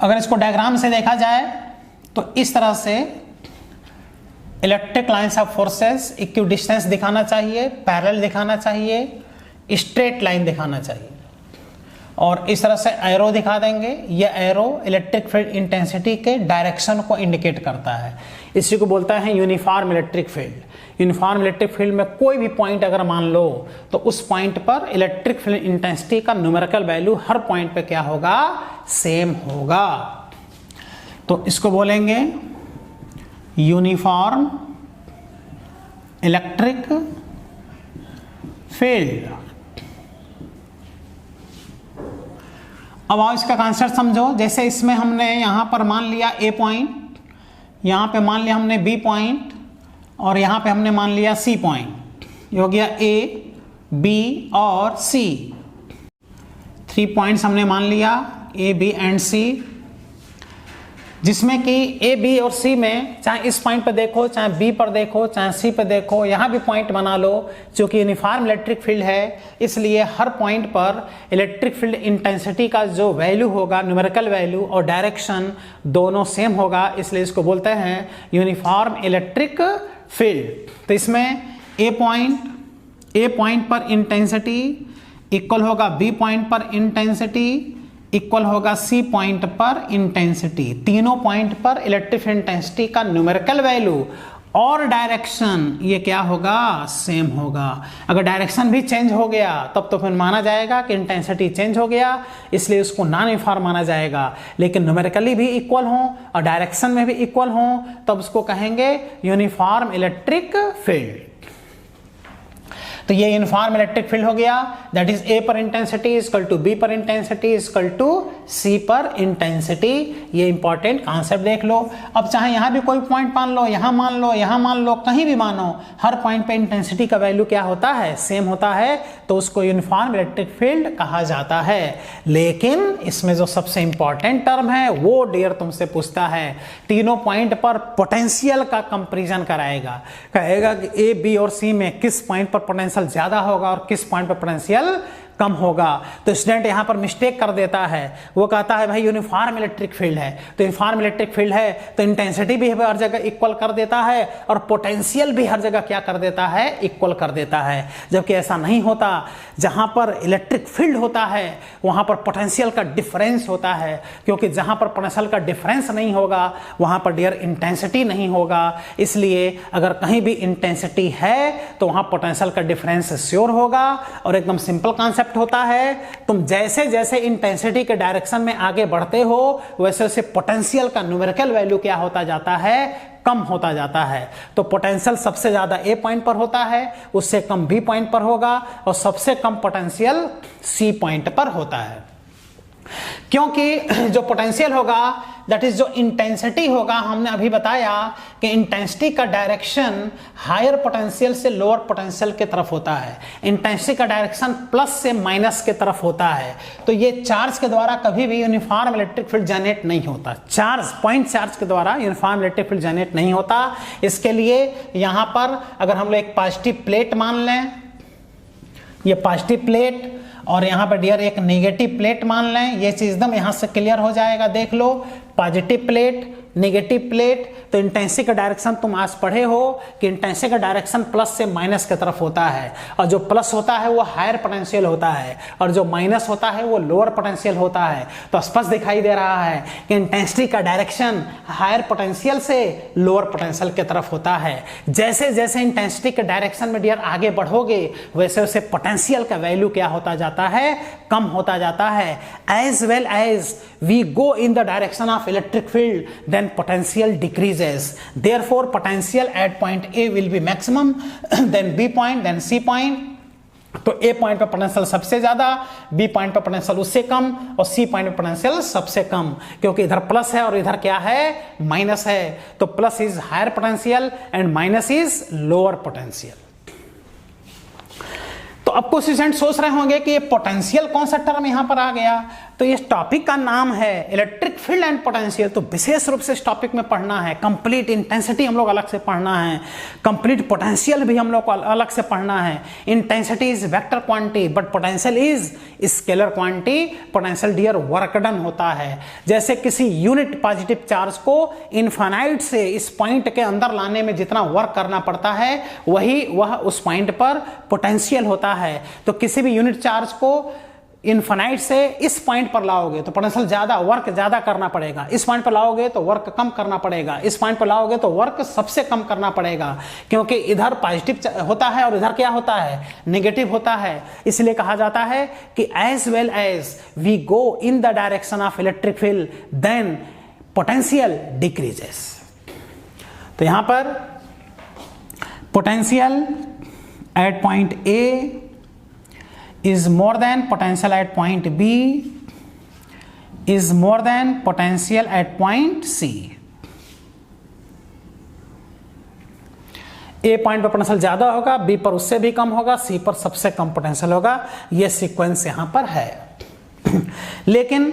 अगर इसको डायग्राम से देखा जाए तो इस तरह से electric lines of forces equi distance दिखाना चाहिए, पैरेलल दिखाना चाहिए, स्ट्रेट लाइन दिखाना चाहिए, और इस तरह से एरो दिखा देंगे। ये एरो इलेक्ट्रिक फील्ड इंटेंसिटी के डायरेक्शन को इंडिकेट करता है। इसी को बोलता है uniform electric field. Uniform electric field में कोई भी पॉइंट अगर मान लो तो उस पॉइंट पर इलेक्ट्रिक फील्ड इंटेंसिटी का न्यूमेरिकल वैल्यू हर पॉइंट पे क्या होगा, सेम होगा। तो इसको बोलेंगे यूनिफॉर्म इलेक्ट्रिक फील्ड। अब आओ इसका कॉन्सेप्ट समझो। जैसे इसमें हमने यहां पर मान लिया ए पॉइंट, यहां पे मान लिया हमने बी पॉइंट, और यहां पे हमने मान लिया सी पॉइंट। ये हो गया ए, बी और सी। 3 पॉइंट्स हमने मान लिया ए, बी एंड सी, जिसमें कि ए, बी और सी में चाहे इस पॉइंट पर देखो, चाहे बी पर देखो, चाहे सी पर देखो, यहाँ भी पॉइंट बना लो। चूंकि यूनिफॉर्म इलेक्ट्रिक फील्ड है इसलिए हर पॉइंट पर इलेक्ट्रिक फील्ड इंटेंसिटी का जो वैल्यू होगा, न्यूमेरिकल वैल्यू और डायरेक्शन दोनों सेम होगा, इसलिए इसको बोलते हैं यूनिफॉर्म इलेक्ट्रिक फील्ड। तो इसमें ए पॉइंट पर इंटेंसिटी इक्वल होगा बी पॉइंट पर इंटेंसिटी इक्वल होगा सी पॉइंट पर इंटेंसिटी। तीनों पॉइंट पर इलेक्ट्रिक इंटेंसिटी का न्यूमेरिकल वैल्यू और डायरेक्शन ये क्या होगा, सेम होगा। अगर डायरेक्शन भी चेंज हो गया तब तो फिर माना जाएगा कि इंटेंसिटी चेंज हो गया, इसलिए उसको नॉन यूनिफॉर्म माना जाएगा। लेकिन न्यूमेरिकली भी इक्वल हो और डायरेक्शन में भी इक्वल हो तब उसको कहेंगे यूनिफॉर्म इलेक्ट्रिक फील्ड। तो ये यूनिफॉर्म इलेक्ट्रिक फील्ड हो गया, दैट इज ए पर इंटेंसिटी इक्वल टू बी पर इंटेंसिटी इक्वल टू सी पर इंटेंसिटी। ये इंपॉर्टेंट कॉन्सेप्ट देख लो। अब चाहे यहां भी कोई पॉइंट मान लो, यहां मान लो, यहां मान लो, कहीं भी मानो, हर पॉइंट पे इंटेंसिटी का वैल्यू क्या होता है, सेम होता है, तो उसको यूनिफॉर्म इलेक्ट्रिक फील्ड कहा जाता है। लेकिन इसमें जो सबसे इंपॉर्टेंट टर्म है वो डियर तुमसे पूछता है, तीनों पॉइंट पर पोटेंशियल का कंपैरिजन कराएगा, कहेगा कि ए, बी और सी में किस पॉइंट पर पोटेंशियल ज्यादा होगा और किस पॉइंट पर पोटेंशियल कम होगा। तो स्टूडेंट यहां पर मिस्टेक कर देता है, वो कहता है भाई यूनिफॉर्म इलेक्ट्रिक फील्ड है, तो यूनिफॉर्म इलेक्ट्रिक फील्ड है तो इंटेंसिटी भी हर जगह इक्वल कर देता है और पोटेंशियल भी हर जगह क्या कर देता है, इक्वल कर देता है। जबकि ऐसा नहीं होता। जहां पर इलेक्ट्रिक फील्ड होता है वहां पर पोटेंशियल का डिफरेंस होता है, क्योंकि जहां पर पोटेंशियल का डिफरेंस नहीं होगा वहां पर डियर इंटेंसिटी नहीं होगा। इसलिए अगर कहीं भी इंटेंसिटी है तो वहां पोटेंशियल का डिफरेंस श्योर होगा। और एकदम सिंपल कॉन्सेप्ट होता है, तुम जैसे जैसे इंटेंसिटी के डायरेक्शन में आगे बढ़ते हो वैसे वैसे पोटेंशियल का न्यूमेरिकल वैल्यू क्या होता जाता है, कम होता जाता है। तो पोटेंशियल सबसे ज्यादा ए पॉइंट पर होता है, उससे कम बी पॉइंट पर होगा और सबसे कम पोटेंशियल सी पॉइंट पर होता है। क्योंकि जो पोटेंशियल होगा दैट इज जो इंटेंसिटी होगा, हमने अभी बताया कि इंटेंसिटी का डायरेक्शन हायर पोटेंशियल से लोअर पोटेंशियल की तरफ होता है। इंटेंसिटी का डायरेक्शन प्लस से माइनस की तरफ होता है। तो ये चार्ज के द्वारा कभी भी यूनिफॉर्म इलेक्ट्रिक फील्ड जनरेट नहीं होता। पॉइंट चार्ज के द्वारा यूनिफॉर्म इलेक्ट्रिक फील्ड जनरेट नहीं होता। इसके लिए यहां पर अगर हम लोग एक पॉजिटिव प्लेट मान लें, ये पॉजिटिव प्लेट, और यहां पर डियर एक नेगेटिव प्लेट मान लें, ये चीज एकदम यहां से क्लियर हो जाएगा। देख लो, पॉजिटिव प्लेट, नेगेटिव प्लेट, तो इंटेंसिटी का डायरेक्शन तुम आज पढ़े हो कि इंटेंसिटी का डायरेक्शन प्लस से माइनस की तरफ होता है, और जो प्लस होता है वो हायर पोटेंशियल होता है और जो माइनस होता है वो लोअर पोटेंशियल होता है। तो स्पष्ट दिखाई दे रहा है कि इंटेंसिटी का डायरेक्शन हायर पोटेंशियल से लोअर पोटेंशियल की तरफ होता है। जैसे जैसे इंटेंसिटी के डायरेक्शन में डियर आगे बढ़ोगे वैसे वैसे पोटेंशियल का वैल्यू क्या होता जाता है, कम होता जाता है। As well as we go in the direction of electric field then potential decreases. Therefore potential at point A will be maximum, then B point, then C point। तो A पॉइंट पर potential सबसे ज्यादा, B point पर potential उससे कम और C point पर potential सबसे कम, क्योंकि इधर प्लस है और इधर क्या है, माइनस है। तो plus is higher potential and minus is lower potential. तो अब कुछ स्टूडेंट सोच रहे होंगे कि ये पोटेंशियल कौन सा टर्म यहां पर आ गया। तो इस टॉपिक का नाम है इलेक्ट्रिक फील्ड एंड पोटेंशियल। तो विशेष रूप से इस टॉपिक में पढ़ना है, कंप्लीट इंटेंसिटी हम लोग अलग से पढ़ना है, कंप्लीट पोटेंशियल भी हम लोग को अलग से पढ़ना है। Intensity is vector quantity but potential is scalar quantity. Potential dear work done होता है। जैसे किसी यूनिट पॉजिटिव चार्ज को इनफाइनाइट से इस पॉइंट के अंदर लाने में जितना वर्क करना पड़ता है वह उस पॉइंट पर पोटेंशियल होता है। तो किसी भी यूनिट चार्ज को इनफाइनाइट से इस पॉइंट पर लाओगे तो पोटेंशियल ज्यादा, वर्क ज्यादा करना पड़ेगा। इस पॉइंट पर लाओगे तो वर्क कम करना पड़ेगा। इस पॉइंट पर लाओगे तो वर्क सबसे कम करना पड़ेगा, क्योंकि इधर पॉजिटिव होता है और इधर क्या होता है, नेगेटिव होता है। इसलिए कहा जाता है कि as well as we go in the direction of electric field then potential decreases. तो यहां पर potential at point A is more than potential at point B is more than potential at point C। A point पर potential ज्यादा होगा, B पर उससे भी कम होगा, C पर सबसे कम पोटेंशियल होगा। यह सीक्वेंस यहां पर है। लेकिन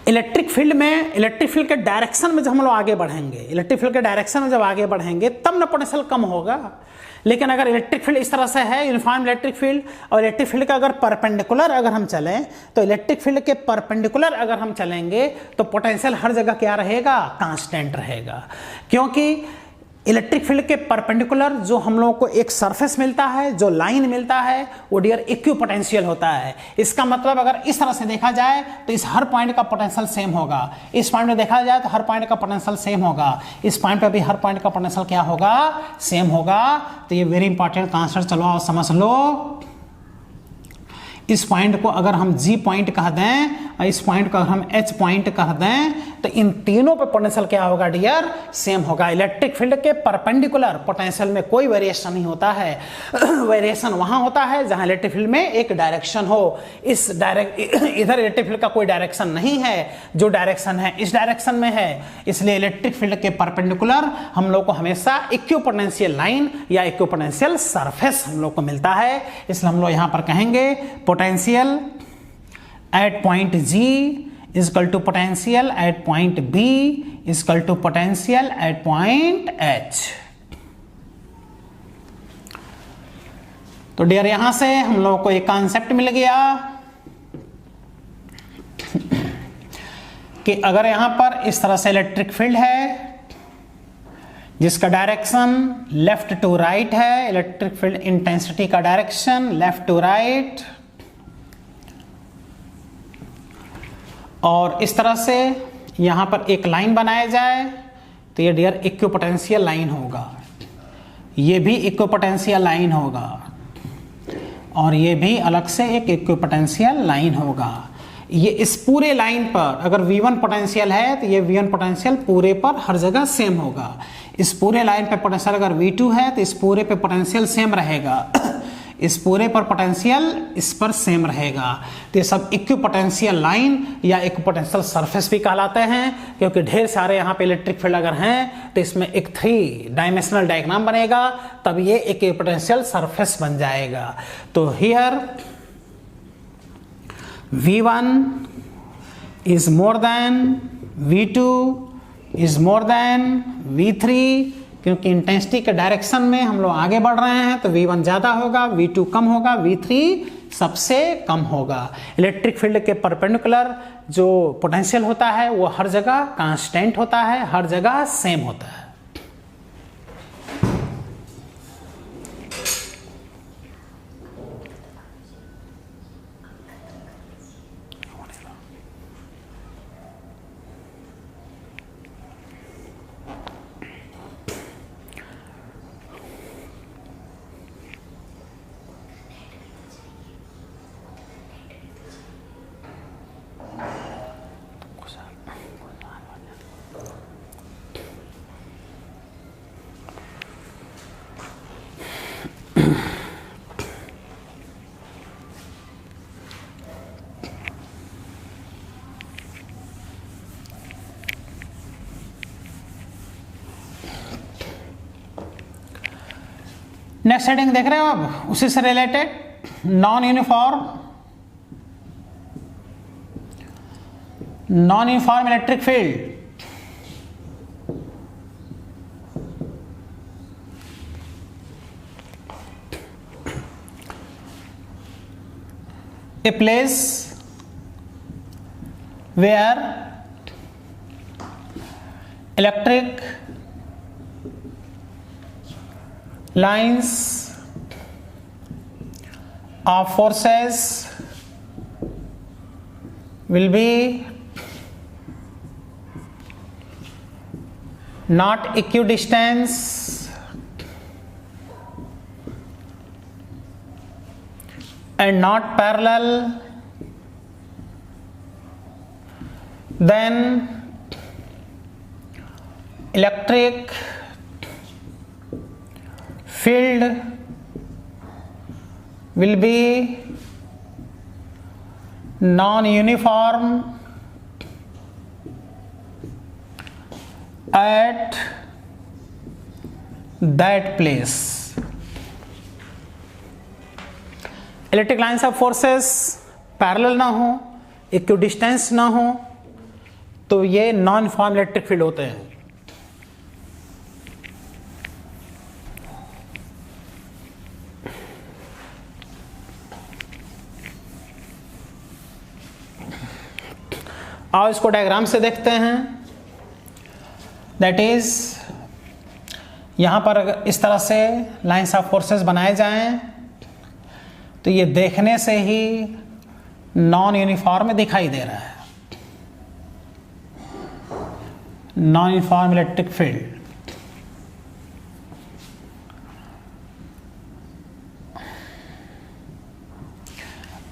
इलेक्ट्रिक फील्ड में, इलेक्ट्रिक फील्ड के डायरेक्शन में जब हम लोग आगे बढ़ेंगे, इलेक्ट्रिक फील्ड के डायरेक्शन में जब आगे बढ़ेंगे तब ना पोटेंशियल कम होगा। लेकिन अगर इलेक्ट्रिक फील्ड इस तरह से है, यूनिफॉर्म इलेक्ट्रिक फील्ड, और इलेक्ट्रिक फील्ड का अगर परपेंडिकुलर अगर हम चलें तो इलेक्ट्रिक फील्ड के परपेंडिकुलर अगर हम चलेंगे तो पोटेंशियल हर जगह क्या रहेगा, कांस्टेंट रहेगा। क्योंकि इलेक्ट्रिक फील्ड के परपेंडिकुलर जो हम लोगों को एक सरफेस मिलता है, जो लाइन मिलता है, वो डियर इक्विपोटेंशियल होता है। इसका मतलब अगर इस तरह से देखा जाए तो इस हर पॉइंट का पोटेंशियल सेम होगा। इस पॉइंट में देखा जाए तो हर पॉइंट का पोटेंशियल सेम होगा। इस पॉइंट पे भी हर पॉइंट का पोटेंशियल क्या होगा, सेम होगा। तो ये वेरी इंपॉर्टेंट कॉन्सेप्ट, चलो आओ समझ लो। इस पॉइंट को अगर हम G पॉइंट कह दें और इस पॉइंट को अगर हम H पॉइंट कह दें तो इन तीनों पे पोटेंशियल क्या होगा डियर, सेम होगा। इलेक्ट्रिक फील्ड के परपेंडिकुलर पोटेंशियल में कोई वेरिएशन नहीं होता है। वेरिएशन वहां होता है जहां इलेक्ट्रिक फील्ड में एक डायरेक्शन हो। इस इधर इलेक्ट्रिक फील्ड का कोई डायरेक्शन नहीं है, जो डायरेक्शन है इस डायरेक्शन में है। इसलिए इलेक्ट्रिक फील्ड के परपेंडिकुलर हम लोग को हमेशा इक्विपोटेंशियल लाइन या इक्विपोटेंशियल सरफेस हम लोग को मिलता है। इसलिए हम लोग यहां पर कहेंगे potential at point G is equal to potential at point B is equal to potential at point H। तो डियर यहां से हम लोगों को एक कॉन्सेप्ट मिल गया कि अगर यहां पर इस तरह से इलेक्ट्रिक फील्ड है जिसका डायरेक्शन लेफ्ट टू राइट है, इलेक्ट्रिक फील्ड इंटेंसिटी का डायरेक्शन लेफ्ट टू राइट, और इस तरह से यहां पर एक लाइन बनाया जाए तो ये डियर इक्विपोटेंशियल लाइन होगा, ये भी इक्विपोटेंशियल लाइन होगा, और ये भी अलग से एक इक्विपोटेंशियल लाइन होगा। ये इस पूरे लाइन पर अगर V1 पोटेंशियल है तो ये V1 पोटेंशियल पूरे पर हर जगह सेम होगा। इस पूरे लाइन पे पोटेंशियल अगर V2 है तो इस पूरे पे पोटेंशियल सेम रहेगा। इस पूरे पर पोटेंशियल इस पर सेम रहेगा। तो ये सब इक्विपोटेंशियल लाइन या इक्विपोटेंशियल सरफेस भी कहलाते हैं, क्योंकि ढेर सारे यहाँ पे इलेक्ट्रिक फील्ड अगर हैं तो इसमें एक 3 डायमेंशनल डायग्राम बनेगा, तब ये इक्विपोटेंशियल सरफेस बन जाएगा। तो here V1 is more than V2 is more than V3, क्योंकि इंटेंसिटी के डायरेक्शन में हम लोग आगे बढ़ रहे हैं तो V1 ज्यादा होगा, V2 कम होगा, V3 सबसे कम होगा। इलेक्ट्रिक फील्ड के परपेंडिकुलर जो पोटेंशियल होता है वो हर जगह कांस्टेंट होता है, हर जगह सेम होता है। नेक्स्ट हेडिंग देख रहे हो आप, उसी से related non uniform non uniform electric field, a place where electric lines of forces will be not equidistant and not parallel, then electric field will be non-uniform at that place. Electric lines of forces parallel ना हो, equidistance ना हो, तो ये non uniform electric field होते हैं। आओ इसको डायग्राम से देखते हैं। दैट इज यहां पर अगर इस तरह से लाइन्स ऑफ फोर्सेस बनाए जाएं तो ये देखने से ही नॉन यूनिफॉर्म दिखाई दे रहा है, नॉन यूनिफॉर्म इलेक्ट्रिक फील्ड।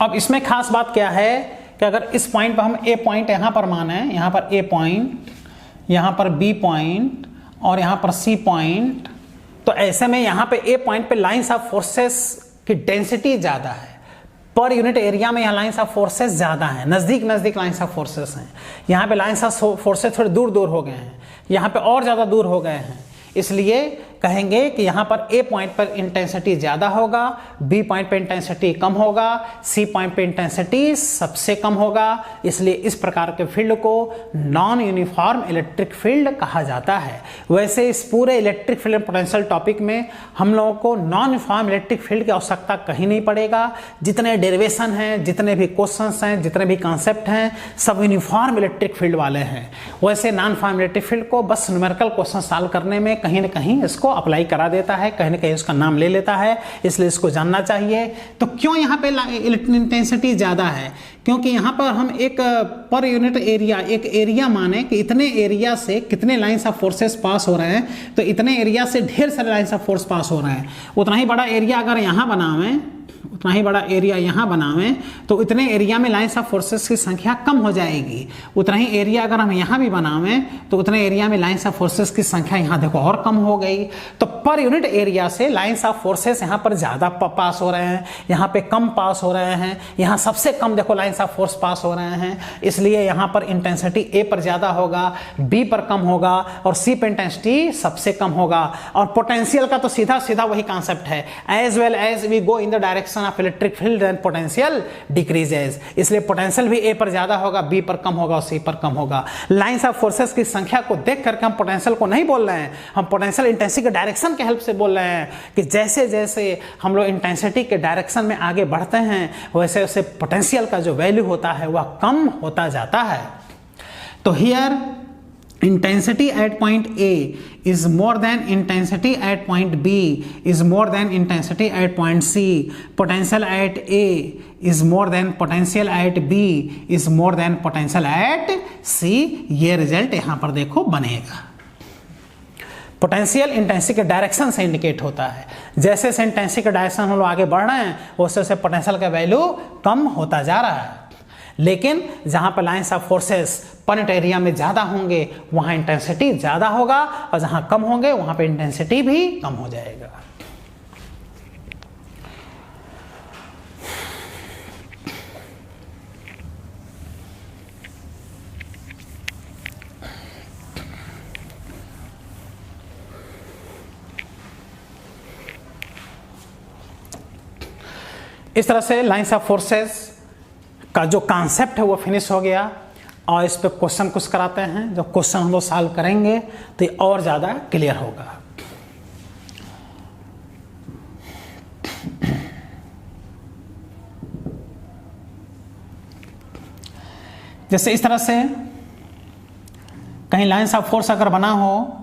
अब इसमें खास बात क्या है कि अगर इस पॉइंट पर हम ए पॉइंट यहां पर माने, यहां पर ए पॉइंट, यहां पर बी पॉइंट और यहां पर सी पॉइंट, तो ऐसे में यहां पे ए पॉइंट पे लाइंस ऑफ फोर्सेस की डेंसिटी ज्यादा है, पर यूनिट एरिया में यहाँ लाइंस ऑफ फोर्सेस ज्यादा है, नजदीक नजदीक लाइंस ऑफ फोर्सेस हैं। यहाँ पे लाइंस ऑफ फोर्सेस थोड़े दूर दूर हो गए हैं, यहाँ पे और ज्यादा दूर हो गए हैं, इसलिए कहेंगे कि यहाँ पर ए पॉइंट पर इंटेंसिटी ज़्यादा होगा, बी पॉइंट पर इंटेंसिटी कम होगा, सी पॉइंट पर इंटेंसिटी सबसे कम होगा। इसलिए इस प्रकार के फील्ड को नॉन यूनिफॉर्म इलेक्ट्रिक फील्ड कहा जाता है। वैसे इस पूरे इलेक्ट्रिक फील्ड पोटेंशियल टॉपिक में हम लोगों को नॉन यूनिफॉर्म इलेक्ट्रिक फील्ड की आवश्यकता कहीं नहीं पड़ेगा। जितने डेरिवेशन हैं, जितने भी क्वेश्चंस हैं, जितने भी कॉन्सेप्ट हैं, सब यूनिफॉर्म इलेक्ट्रिक फील्ड वाले हैं। वैसे नॉन यूनिफॉर्म इलेक्ट्रिक फील्ड को बस न्यूमेरिकल क्वेश्चन सॉल्व करने में कहीं ना कहीं इसको अप्लाई करा देता है, कहीं ना कहीं उसका नाम ले लेता है, इसलिए इसको जानना चाहिए। तो क्यों यहाँ पे इंटेंसिटी ज्यादा है? क्योंकि यहाँ पर हम एक पर यूनिट एरिया, एक एरिया माने कि इतने एरिया से कितने लाइंस ऑफ फोर्सेस पास हो रहे हैं, तो इतने एरिया से ढेर सारे लाइंस ऑफ फोर्स पास हो रहे हैं। उतना ही बड़ा एरिया अगर यहाँ बनावें, उतना ही बड़ा एरिया यहाँ बनावें, तो इतने एरिया में लाइंस ऑफ फोर्सेस की संख्या कम हो जाएगी। उतना ही एरिया अगर हम यहाँ भी बनावें तो उतने एरिया में लाइंस ऑफ फोर्सेस की संख्या यहाँ देखो और कम हो गई। तो पर यूनिट एरिया से लाइंस ऑफ फोर्सेस यहाँ पर ज़्यादा पास हो रहे हैं, यहाँ पे कम पास हो रहे हैं, यहाँ सबसे कम देखो लाइंस ऑफ फोर्स पास हो रहे हैं। इसलिए यहाँ पर इंटेंसिटी ए पर ज़्यादा होगा, बी पर कम होगा और सी पर इंटेंसिटी सबसे कम होगा। और पोटेंशियल का तो सीधा सीधा वही कॉन्सेप्ट है, as well as we go in the direction of electric field and potential decreases. इसलिए पोटेंशियल भी ए पर ज्यादा होगा, बी पर कम होगा और सी पर कम होगा। लाइंस ऑफ फोर्सेस की संख्या को देख करके हम पोटेंशियल को नहीं बोल रहे हैं, हम पोटेंशियल इंटेंसिटी के डायरेक्शन के हेल्प से बोल रहे हैं कि जैसे जैसे हम लोग इंटेंसिटी के डायरेक्शन में आगे बढ़ते हैं वैसे वैसे पोटेंशियल का जो वैल्यू होता है वह कम होता जाता है। तो here intensity at point A is more than intensity at point B is more than intensity at point C. Potential at A is more than potential at B is more than potential at C. ये result यहां पर देखो बनेगा। Potential intensity के direction से indicate होता है, जैसे जैसे इंटेंसिटी के डायरेक्शन हम लोग आगे बढ़ रहे हैं वैसे वैसे पोटेंशियल का वैल्यू कम होता जा रहा है। लेकिन जहां पर lines of forces per unit area में ज्यादा होंगे वहां इंटेंसिटी ज्यादा होगा और जहां कम होंगे वहां पे इंटेंसिटी भी कम हो जाएगा। इस तरह से लाइंस ऑफ फोर्सेस का जो कॉन्सेप्ट है वो फिनिश हो गया। और इस पे क्वेश्चन कुछ कराते हैं। जब क्वेश्चन हम लोग सॉल्व करेंगे तो ये और ज़्यादा क्लियर होगा। जैसे इस तरह से कहीं लाइन्स ऑफ फोर्स अगर बना हो,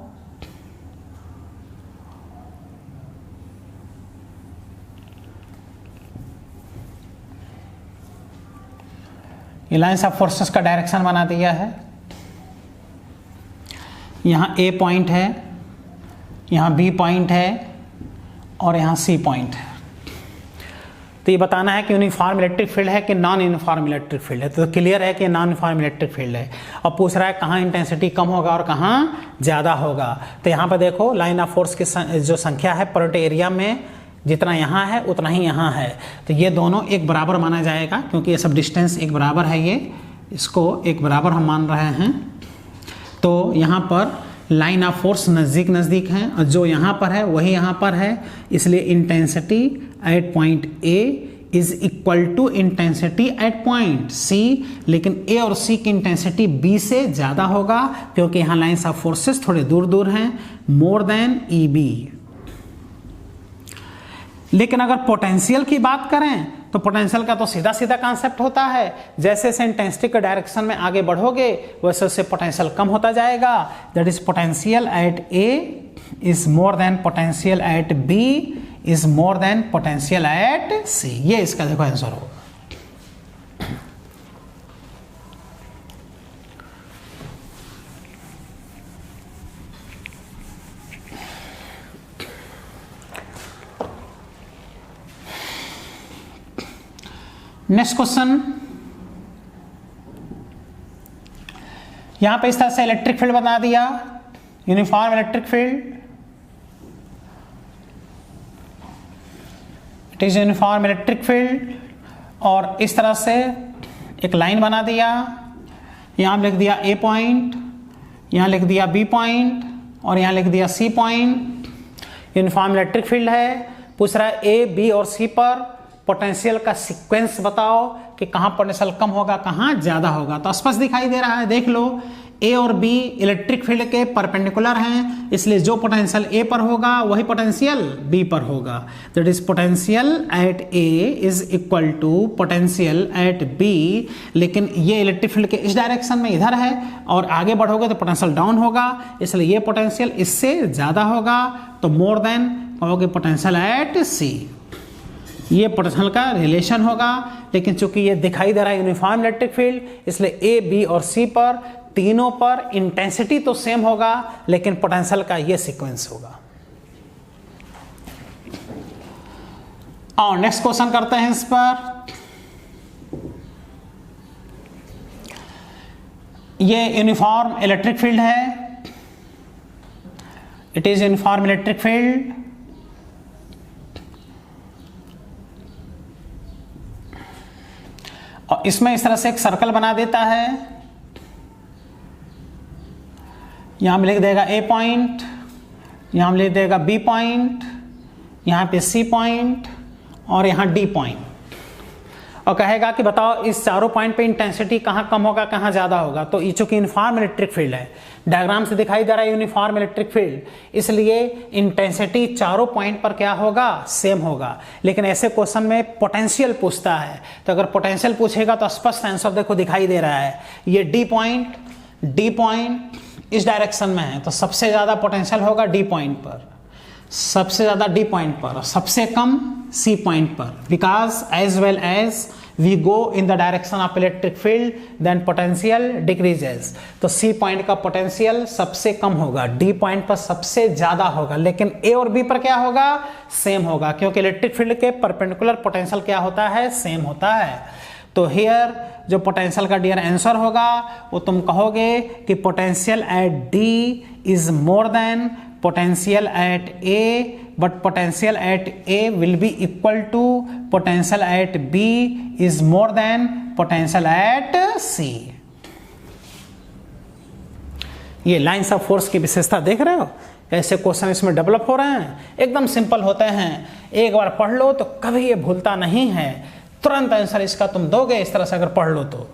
ये लाइन्स ऑफ फोर्सेस का डायरेक्शन बना दिया है। यहाँ ए पॉइंट है, यहाँ बी पॉइंट है और यहाँ सी पॉइंट है। तो ये बताना है कि यूनिफॉर्म इलेक्ट्रिक फील्ड है कि नॉन यूनिफॉर्म इलेक्ट्रिक फील्ड है। तो क्लियर है कि नॉन यूनिफॉर्म इलेक्ट्रिक फील्ड है। और पूछ रहा है कहाँ इंटेंसिटी कम होगा और कहाँ ज़्यादा होगा। तो यहाँ पर देखो लाइन ऑफ फोर्स की जो संख्या है पर एरिया में जितना यहाँ है उतना ही यहाँ है। तो ये दोनों एक बराबर माना जाएगा क्योंकि ये सब डिस्टेंस एक बराबर है। ये इसको एक बराबर हम मान रहे हैं। तो यहाँ पर लाइन ऑफ फोर्स नज़दीक नज़दीक हैं और जो यहाँ पर है वही यहाँ पर है, इसलिए intensity at point A is equal to intensity at point C. लेकिन ए और सी की इंटेंसिटी बी से ज़्यादा होगा क्योंकि यहाँ लाइन्स ऑफ फोर्सेस थोड़े दूर दूर हैं, मोर देन ई बी। लेकिन अगर पोटेंशियल की बात करें तो पोटेंशियल का तो सीधा सीधा कॉन्सेप्ट होता है। जैसे जैसे इंटेंसिटी के डायरेक्शन में आगे बढ़ोगे वैसे वैसे पोटेंशियल कम होता जाएगा। That is potential at A is more than potential at B is more than potential at C. ये इसका देखो आंसर होगा। नेक्स्ट क्वेश्चन, यहां पे इस तरह से इलेक्ट्रिक फील्ड बना दिया, uniform electric field, it is uniform electric field. और इस तरह से एक लाइन बना दिया, यहां लिख दिया ए पॉइंट, यहां लिख दिया बी पॉइंट और यहां लिख दिया C point. Uniform electric field है। पूछ रहा है ए बी और सी पर पोटेंशियल का सीक्वेंस बताओ कि कहाँ पोटेंशियल कम होगा कहाँ ज़्यादा होगा। तो स्पष्ट दिखाई दे रहा है, देख लो ए और बी इलेक्ट्रिक फील्ड के परपेंडिकुलर हैं, इसलिए जो पोटेंशियल ए पर होगा वही पोटेंशियल बी पर होगा। That is potential at A is equal to potential at B. लेकिन ये इलेक्ट्रिक फील्ड के इस डायरेक्शन में इधर है और आगे बढ़ोगे तो पोटेंशियल डाउन होगा, इसलिए ये पोटेंशियल इससे ज़्यादा होगा। तो मोर देन कहोगे पोटेंशियल एट सी। ये पोटेंशियल का रिलेशन होगा। लेकिन चूंकि ये दिखाई दे रहा है यूनिफॉर्म इलेक्ट्रिक फील्ड, इसलिए ए बी और सी पर तीनों पर इंटेंसिटी तो सेम होगा लेकिन पोटेंशियल का ये सीक्वेंस होगा। और नेक्स्ट क्वेश्चन करते हैं इस पर। ये यूनिफॉर्म इलेक्ट्रिक फील्ड है, it is uniform electric field. और इसमें इस तरह से एक सर्कल बना देता है, यहां में लिख देगा ए पॉइंट, यहां में लिख देगा बी पॉइंट, यहां पे सी पॉइंट और यहां डी पॉइंट। और कहेगा कि बताओ इस चारों पॉइंट पे इंटेंसिटी कहाँ कम होगा कहाँ ज़्यादा होगा। तो ये चूंकि यूनिफॉर्म इलेक्ट्रिक फील्ड है, डायग्राम से दिखाई दे रहा है यूनिफॉर्म इलेक्ट्रिक फील्ड, इसलिए इंटेंसिटी चारों पॉइंट पर क्या होगा, सेम होगा। लेकिन ऐसे क्वेश्चन में पोटेंशियल पूछता है, तो अगर पोटेंशियल पूछेगा तो स्पष्ट आंसर देखो दिखाई दे रहा है। ये डी पॉइंट इस डायरेक्शन में है तो सबसे ज़्यादा पोटेंशियल होगा डी पॉइंट पर, सबसे ज़्यादा डी पॉइंट पर और सबसे कम सी पॉइंट पर। Because as well as we go in the direction of electric field then potential decreases. तो सी पॉइंट का पोटेंशियल सबसे कम होगा, डी पॉइंट पर सबसे ज़्यादा होगा, लेकिन ए और बी पर क्या होगा, सेम होगा, क्योंकि इलेक्ट्रिक फील्ड के परपेंडिकुलर पोटेंशियल क्या होता है, सेम होता है। तो हियर जो पोटेंशियल का डियर आंसर होगा वो तुम कहोगे कि potential at D is more then potential at A, but potential at A will be equal to potential at B is more than potential at C। ये लाइन्स ऑफ फोर्स की विशेषता देख रहे हो, ऐसे क्वेश्चन इसमें डेवलप हो रहे हैं, एकदम सिंपल होते हैं। एक बार पढ़ लो तो कभी ये भूलता नहीं है, तुरंत आंसर इसका तुम दोगे इस तरह से अगर पढ़ लो तो।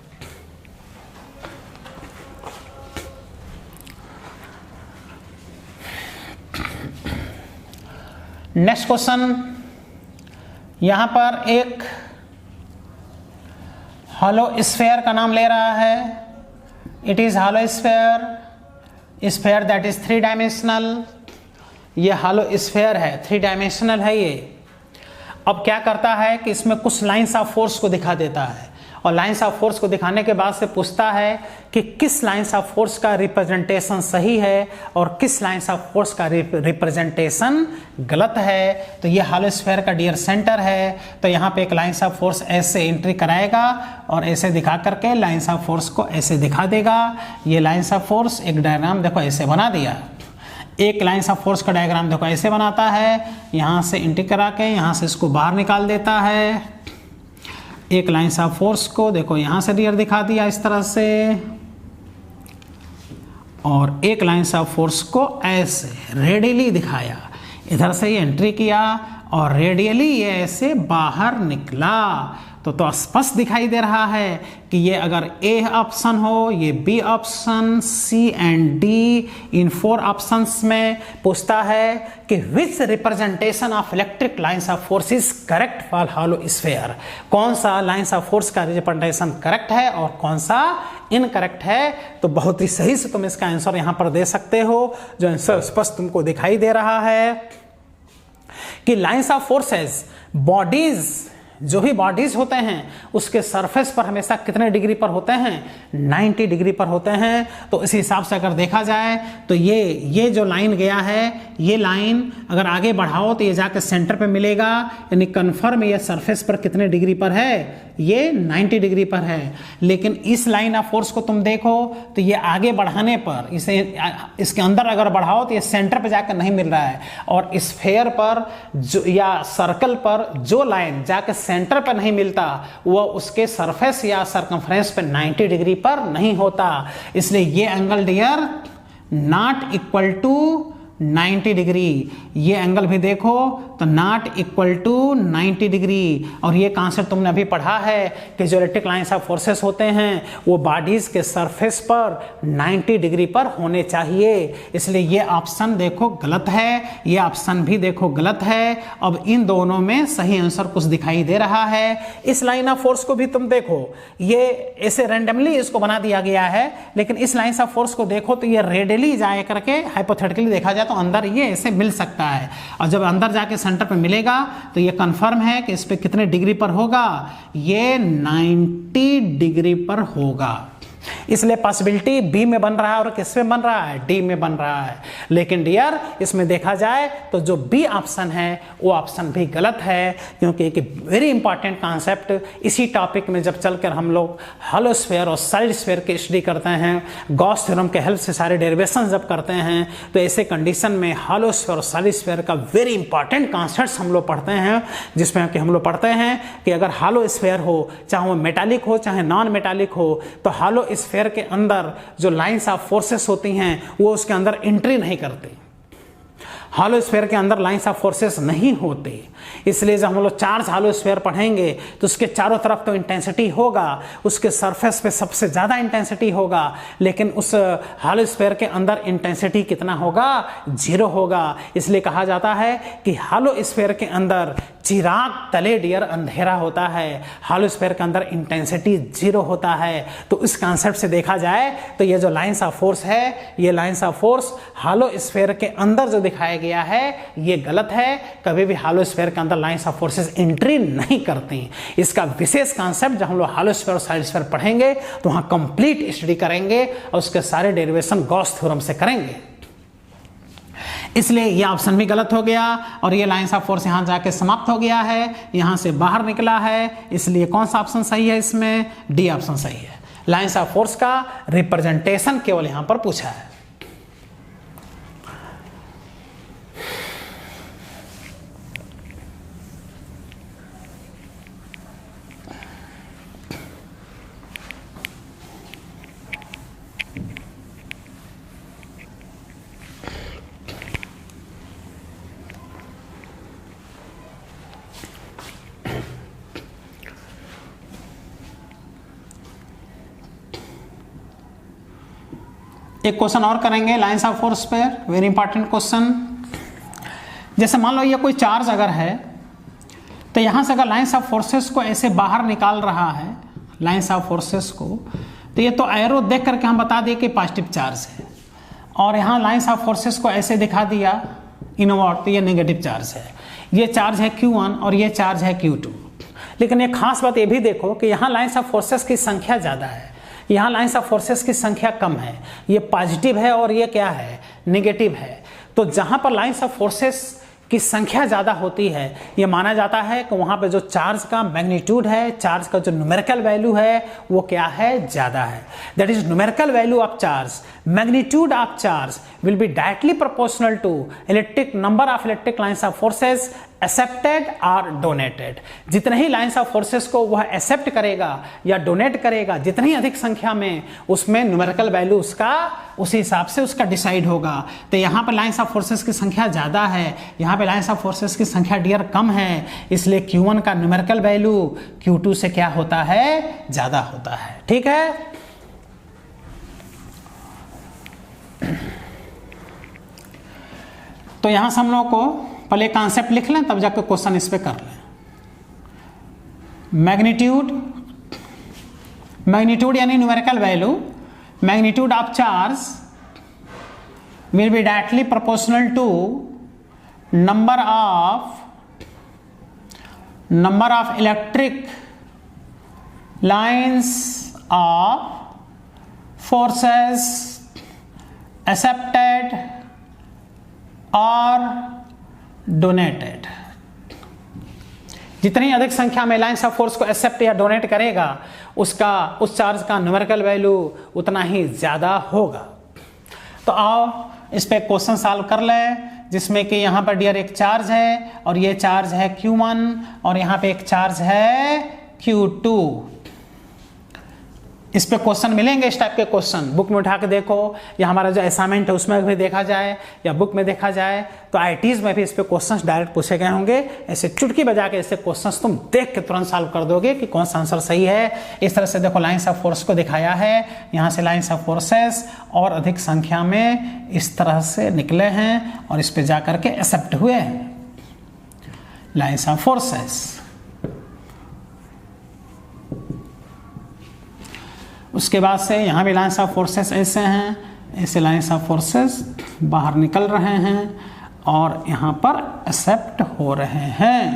नेक्स्ट क्वेश्चन, यहां पर एक हॉलो स्फेयर का नाम ले रहा है। It is hollow sphere that is 3 dimensional. ये हॉलो स्फेयर है, 3 डायमेंशनल है ये। अब क्या करता है कि इसमें कुछ लाइंस ऑफ फोर्स को दिखा देता है, और लाइंस ऑफ फोर्स को दिखाने के बाद से पूछता है कि किस लाइंस ऑफ फोर्स का रिप्रेजेंटेशन सही है और किस लाइंस ऑफ फोर्स का रिप्रेजेंटेशन गलत है। तो ये हॉलो स्फेयर का डियर सेंटर है, तो यहाँ पे एक लाइंस ऑफ फोर्स ऐसे एंट्री कराएगा और ऐसे दिखा करके लाइंस ऑफ फोर्स को ऐसे दिखा देगा। ये लाइंस ऑफ फोर्स एक डायग्राम देखो ऐसे बना दिया। एक लाइंस ऑफ फोर्स का डायग्राम देखो ऐसे बनाता है, यहाँ से एंट्री करा के यहाँ से इसको बाहर निकाल देता है। एक लाइंस ऑफ फोर्स को देखो यहाँ से डियर दिखा दिया इस तरह से, और एक लाइंस ऑफ फोर्स को ऐसे रेडियली दिखाया। इधर से ये एंट्री किया और रेडियली ये ऐसे बाहर निकला। तो स्पष्ट दिखाई दे रहा है कि ये अगर ए ऑप्शन हो, ये B option, C and D, इन 4 ऑप्शंस में पूछता है कि which representation of electric lines of force is correct for hollow sphere. कौन सा लाइंस ऑफ फोर्स का रिप्रेजेंटेशन करेक्ट है और कौन सा इनकरेक्ट है। तो बहुत ही सही से तुम इसका आंसर यहां पर दे सकते हो, जो आंसर स्पष्ट तुमको दिखाई दे रहा है कि लाइंस ऑफ फोर्सेस बॉडीज, जो भी बॉडीज होते हैं उसके सरफेस पर हमेशा कितने डिग्री पर होते हैं, 90 डिग्री पर होते हैं। तो इस हिसाब से अगर देखा जाए तो ये जो लाइन गया है, ये लाइन अगर आगे बढ़ाओ तो ये जाकर सेंटर पे मिलेगा, यानी कन्फर्म ये सरफेस पर कितने डिग्री पर है, ये 90 डिग्री पर है। लेकिन इस लाइन ऑफ फोर्स को तुम देखो तो ये आगे बढ़ाने पर इसके अंदर अगर बढ़ाओ तो ये सेंटर पे जाकर नहीं मिल रहा है, और स्फेयर पर जो या सर्कल पर जो लाइन जाकर सेंटर पर नहीं मिलता वो उसके सरफेस या सरकमफ्रेंस पे 90 डिग्री पर नहीं होता। इसलिए ये angle dear not equal to 90 degree. ये एंगल भी देखो तो नॉट इक्वल टू 90 डिग्री। और ये कॉन्सेप्ट तुमने अभी पढ़ा है कि जो इलेक्ट्रिक लाइंस ऑफ फोर्सेस होते हैं वो बॉडीज के सरफेस पर 90 डिग्री पर होने चाहिए। इसलिए ये ऑप्शन देखो गलत है, ये ऑप्शन भी देखो गलत है। अब इन दोनों में सही आंसर कुछ दिखाई दे रहा है। इस लाइन ऑफ फोर्स को भी तुम देखो, ये ऐसे रैंडमली इसको बना दिया गया है, लेकिन इस लाइन ऑफ फोर्स को देखो तो ये रेडियली जाए करके हाइपोथेटिकली देखा जाए तो अंदर ये ऐसे मिल सकता है, और जब अंदर जाके सेंटर पे मिलेगा तो ये कंफर्म है कि इस पे कितने डिग्री पर होगा, ये 90 डिग्री पर होगा। इसलिए पॉसिबिलिटी बी में बन रहा है और किस में बन रहा है, डी में बन रहा है। लेकिन डियर इसमें देखा जाए तो जो बी ऑप्शन है वो ऑप्शन भी गलत है, क्योंकि एक वेरी इंपॉर्टेंट कॉन्सेप्ट इसी टॉपिक में जब चलकर हम लोग हॉलो स्फीयर और सॉलिड स्फीयर की स्टडी करते हैं, गॉस थ्योरम के हेल्प से सारे डेरिवेशन जब करते हैं, तो ऐसे कंडीशन में हॉलो स्फीयर और सॉलिड स्फीयर का वेरी इंपॉर्टेंट कॉन्सेप्ट हम लोग पढ़ते हैं, जिसमें कि हम लोग पढ़ते हैं कि अगर हॉलो स्फीयर हो, चाहे वो मेटालिक हो चाहे नॉन मेटालिक हो, तो हॉलो स्फीयर के अंदर जो लाइंस ऑफ फोर्सेस होती हैं वो उसके अंदर एंट्री नहीं करती। हॉलो स्फीयर के अंदर लाइंस ऑफ फोर्सेस नहीं होते। इसलिए जब हम लोग चार्ज हॉलो स्फीयर पढ़ेंगे तो उसके चारों तरफ तो इंटेंसिटी होगा, उसके सरफेस पे सबसे ज़्यादा इंटेंसिटी होगा, लेकिन उस हॉलो स्फीयर के अंदर इंटेंसिटी कितना होगा, 0 होगा। इसलिए कहा जाता है कि हॉलो स्फीयर के अंदर चिराग तले डियर अंधेरा होता है, हॉलो स्फीयर के अंदर इंटेंसिटी 0 होता है। तो इस कॉन्सेप्ट से देखा जाए तो ये जो लाइंस ऑफ फोर्स है, ये lines of force hollow sphere के अंदर जो दिखाया गया है ये गलत है। कभी भी हॉलो स्फीयर के अंदर लाइंस ऑफ फोर्सेस एंट्री नहीं करती। इसका विशेष कॉन्सेप्ट जब हम लोग हॉलो स्फीयर और सॉलिड स्फीयर पढ़ेंगे तो वहां कंप्लीट स्टडी करेंगे और उसके सारे डेरिवेशन गॉस थ्योरम से करेंगे। इसलिए ये ऑप्शन भी गलत हो गया और ये लाइंस ऑफ फोर्स यहां जाके समाप्त हो गया है, यहां से बाहर निकला है। इसलिए कौन सा ऑप्शन सही है इसमें, डी ऑप्शन सही है। लाइंस ऑफ फोर्स का रिप्रेजेंटेशन केवल यहां पर पूछा है। एक क्वेश्चन और करेंगे लाइंस ऑफ फोर्स पर, वेरी इंपॉर्टेंट क्वेश्चन, जैसे मान लो ये कोई चार्ज अगर है, तो यहाँ से अगर लाइन्स ऑफ फोर्सेस को ऐसे बाहर निकाल रहा है, लाइन्स ऑफ फोर्सेस को, तो ये तो एरो देख करके हम बता दिए कि पॉजिटिव चार्ज है, और यहाँ लाइन्स ऑफ फोर्सेस को ऐसे दिखा दिया इनवर्ट, तो ये नेगेटिव चार्ज है। ये चार्ज है Q1 और ये चार्ज है Q2। लेकिन एक खास बात ये भी देखो कि यहाँ लाइन्स ऑफ फोर्सेस की संख्या ज़्यादा है, यहाँ लाइन्स ऑफ फोर्सेस की संख्या कम है। ये पॉजिटिव है और ये क्या है, नेगेटिव है। तो जहाँ पर लाइन्स ऑफ फोर्सेस की संख्या ज़्यादा होती है, ये माना जाता है कि वहाँ पे जो चार्ज का मैग्नीट्यूड है, चार्ज का जो न्यूमेरिकल वैल्यू है, वो क्या है, ज़्यादा है। That is numerical value of charge, magnitude of charge will be directly proportional to electric number of electric lines of forces accepted और डोनेटेड। जितने ही लाइन्स ऑफ फोर्सेस को वह एक्सेप्ट करेगा या डोनेट करेगा, जितनी अधिक संख्या में, उसमें न्यूमेरिकल वैल्यू उसका उसी हिसाब से उसका डिसाइड होगा। तो यहाँ पर लाइन्स ऑफ फोर्सेस की संख्या ज़्यादा है, यहाँ पे लाइन्स ऑफ फोर्सेस की संख्या डियर कम है, इसलिए Q1 का न्यूमेरिकल वैल्यू Q2 से क्या होता है, ज़्यादा होता है। ठीक है, तो यहाँ से हम लोग को पहले कॉन्सेप्ट लिख लें, तब जाकर क्वेश्चन इस पे कर लें। मैग्नीट्यूड यानी numerical value, magnitude of charge will be directly proportional to number of electric lines of forces accepted और डोनेटेड। जितनी अधिक संख्या में लाइन्स ऑफ फोर्स को एक्सेप्ट या डोनेट करेगा, उसका उस चार्ज का न्यूमेरिकल वैल्यू उतना ही ज़्यादा होगा। तो आओ इस पे क्वेश्चन सॉल्व कर ले, जिसमें कि यहाँ पर डियर एक चार्ज है और ये चार्ज है Q1 और यहाँ पे एक चार्ज है Q2। इस पे क्वेश्चन मिलेंगे, इस टाइप के क्वेश्चन बुक में उठा के देखो, या हमारा जो असाइनमेंट है उसमें भी देखा जाए या बुक में देखा जाए, तो IITs में भी इस पे क्वेश्चंस डायरेक्ट पूछे गए होंगे। ऐसे चुटकी बजा के ऐसे क्वेश्चंस तुम देख के तुरंत सॉल्व कर दोगे कि कौन सा आंसर सही है। इस तरह से देखो लाइन्स ऑफ फोर्स को दिखाया है, यहाँ से लाइन्स ऑफ फोर्सेस और अधिक संख्या में इस तरह से निकले हैं और इस पे जा करके एक्सेप्ट हुए हैं लाइन्स ऑफ फोर्सेस। उसके बाद से यहाँ भी लाइन्स ऑफ फोर्सेस ऐसे हैं, ऐसे लाइन्स ऑफ फोर्सेस बाहर निकल रहे हैं और यहाँ पर एक्सेप्ट हो रहे हैं।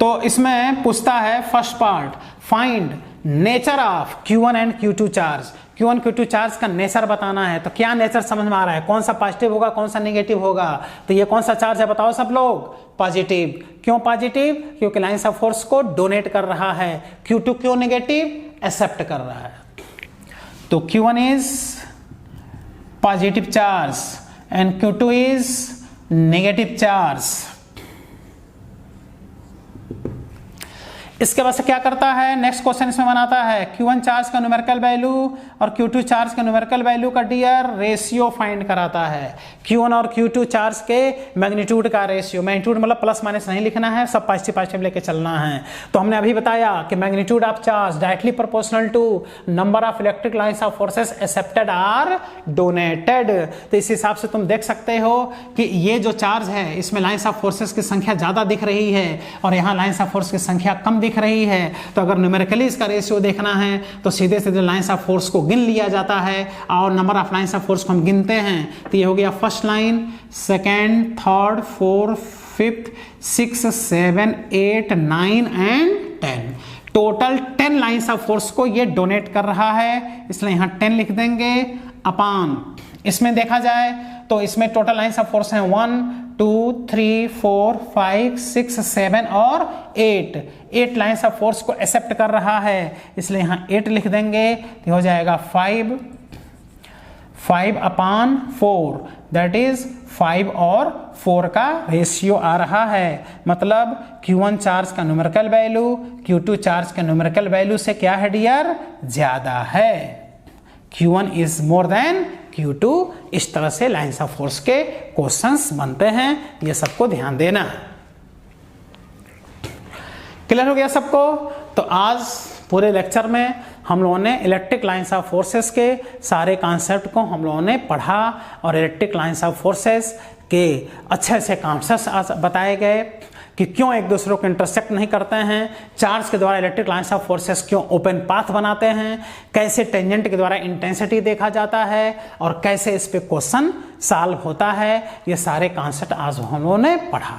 तो इसमें पूछता है first part, find nature of Q1 and Q2 charge. Q1 Q2 charge का नेचर बताना है। तो क्या नेचर समझ में आ रहा है, कौन सा पॉजिटिव होगा, कौन सा नेगेटिव होगा। तो ये कौन सा चार्ज है बताओ सब लोग, पॉजिटिव। क्यों पॉजिटिव, क्योंकि लाइन्स ऑफ फोर्स को डोनेट कर रहा है। Q2 क्यों नेगेटिव, एक्सेप्ट कर रहा है। तो Q1 is positive charge and Q2 is negative charge. इसके बाद से क्या करता है, नेक्स्ट क्वेश्चन इसमें बनाता है Q1 चार्ज का न्यूमेरिकल वैल्यू और Q2 चार्ज का न्यूमेरिकल वैल्यू का डियर रेशियो फाइंड कराता है। Q1 और Q2 चार्ज के मैग्नीट्यूड का रेशियो, मैग्नीट्यूड मतलब प्लस माइनस नहीं लिखना है, सब पॉजिटिव पॉजिटिव लेके चलना है। तो हमने अभी बताया कि magnitude of charge directly proportional to number of electric lines of forces accepted or donated. तो इस हिसाब से तुम देख सकते हो कि ये जो चार्ज है इसमें लाइन्स ऑफ फोर्सेस की संख्या ज्यादा दिख रही है और यहाँ लाइन्स ऑफ फोर्स की संख्या कम दिख रही है। तो अगर न्यूमेरिकली इसका रेशियो देखना है तो सीधे सीधे लाइन्स ऑफ फोर्स को गिन लिया जाता है और number of lines of force को हम गिनते हैं। तो ये हो गया first line, second, third, fourth, fifth, 6, 7, 8, 9 and 10। Total 10 lines of force को ये डोनेट कर रहा है, इसलिए यहाँ 10 लिख देंगे अपान। इसमें देखा जाए तो इसमें टोटल लाइन्स ऑफ फोर्स हैं 1, 2, 3, 4, 5, 6, 7 और 8 लाइन्स ऑफ फोर्स को एक्सेप्ट कर रहा है, इसलिए यहाँ 8 लिख देंगे। तो हो जाएगा 5 अपान 4, दैट इज 5 और 4 का रेशियो आ रहा है। मतलब Q1 चार्ज का न्यूमेरिकल वैल्यू Q2 चार्ज का न्यूमेरिकल वैल्यू से क्या है डियर, ज्यादा है। Q1 is more then Q2। इस तरह से लाइन्स ऑफ फोर्स के क्वेश्चंस बनते हैं, ये सबको ध्यान देना। क्लियर हो गया सबको। तो आज पूरे लेक्चर में हम लोगों ने इलेक्ट्रिक लाइंस ऑफ फोर्सेस के सारे कॉन्सेप्ट को हम लोगों ने पढ़ा और इलेक्ट्रिक लाइंस ऑफ फोर्सेस के अच्छे अच्छे कॉन्सेप्ट बताए गए कि क्यों एक दूसरे को इंटरसेक्ट नहीं करते हैं, चार्ज के द्वारा इलेक्ट्रिक लाइंस ऑफ फोर्सेस क्यों ओपन पाथ बनाते हैं, कैसे टेंजेंट के द्वारा इंटेंसिटी देखा जाता है और कैसे इस पे क्वेश्चन सॉल्व होता है। ये सारे कॉन्सेप्ट आज हम लोगों ने पढ़ा।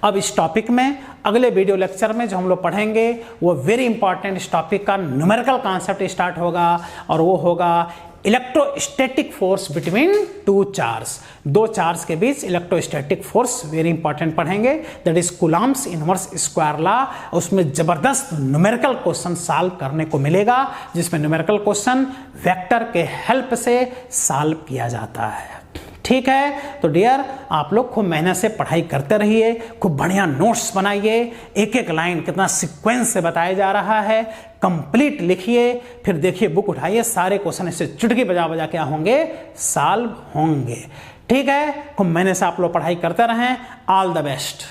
अब इस टॉपिक में अगले वीडियो लेक्चर में जो हम लोग पढ़ेंगे वो वेरी इंपॉर्टेंट इस टॉपिक का न्यूमेरिकल कॉन्सेप्ट स्टार्ट होगा और वो होगा electrostatic force between two charge, दो चार्ज के बीच इलेक्ट्रोस्टैटिक फोर्स वेरी इंपॉर्टेंट पढ़ेंगे, that is Coulomb's inverse square law. उसमें जबरदस्त न्यूमेरिकल क्वेश्चन सॉल्व करने को मिलेगा, जिसमें न्यूमेरिकल क्वेश्चन वेक्टर के हेल्प से सॉल्व किया जाता है। ठीक है, तो डियर आप लोग खूब मेहनत से पढ़ाई करते रहिए, खूब बढ़िया नोट्स बनाइए, एक एक लाइन कितना सीक्वेंस से बताया जा रहा है कंप्लीट लिखिए, फिर देखिए बुक उठाइए, सारे क्वेश्चन इससे चुटकी बजा बजा क्या होंगे, सॉल्व होंगे। ठीक है, खूब मेहनत से आप लोग पढ़ाई करते रहें। All the best.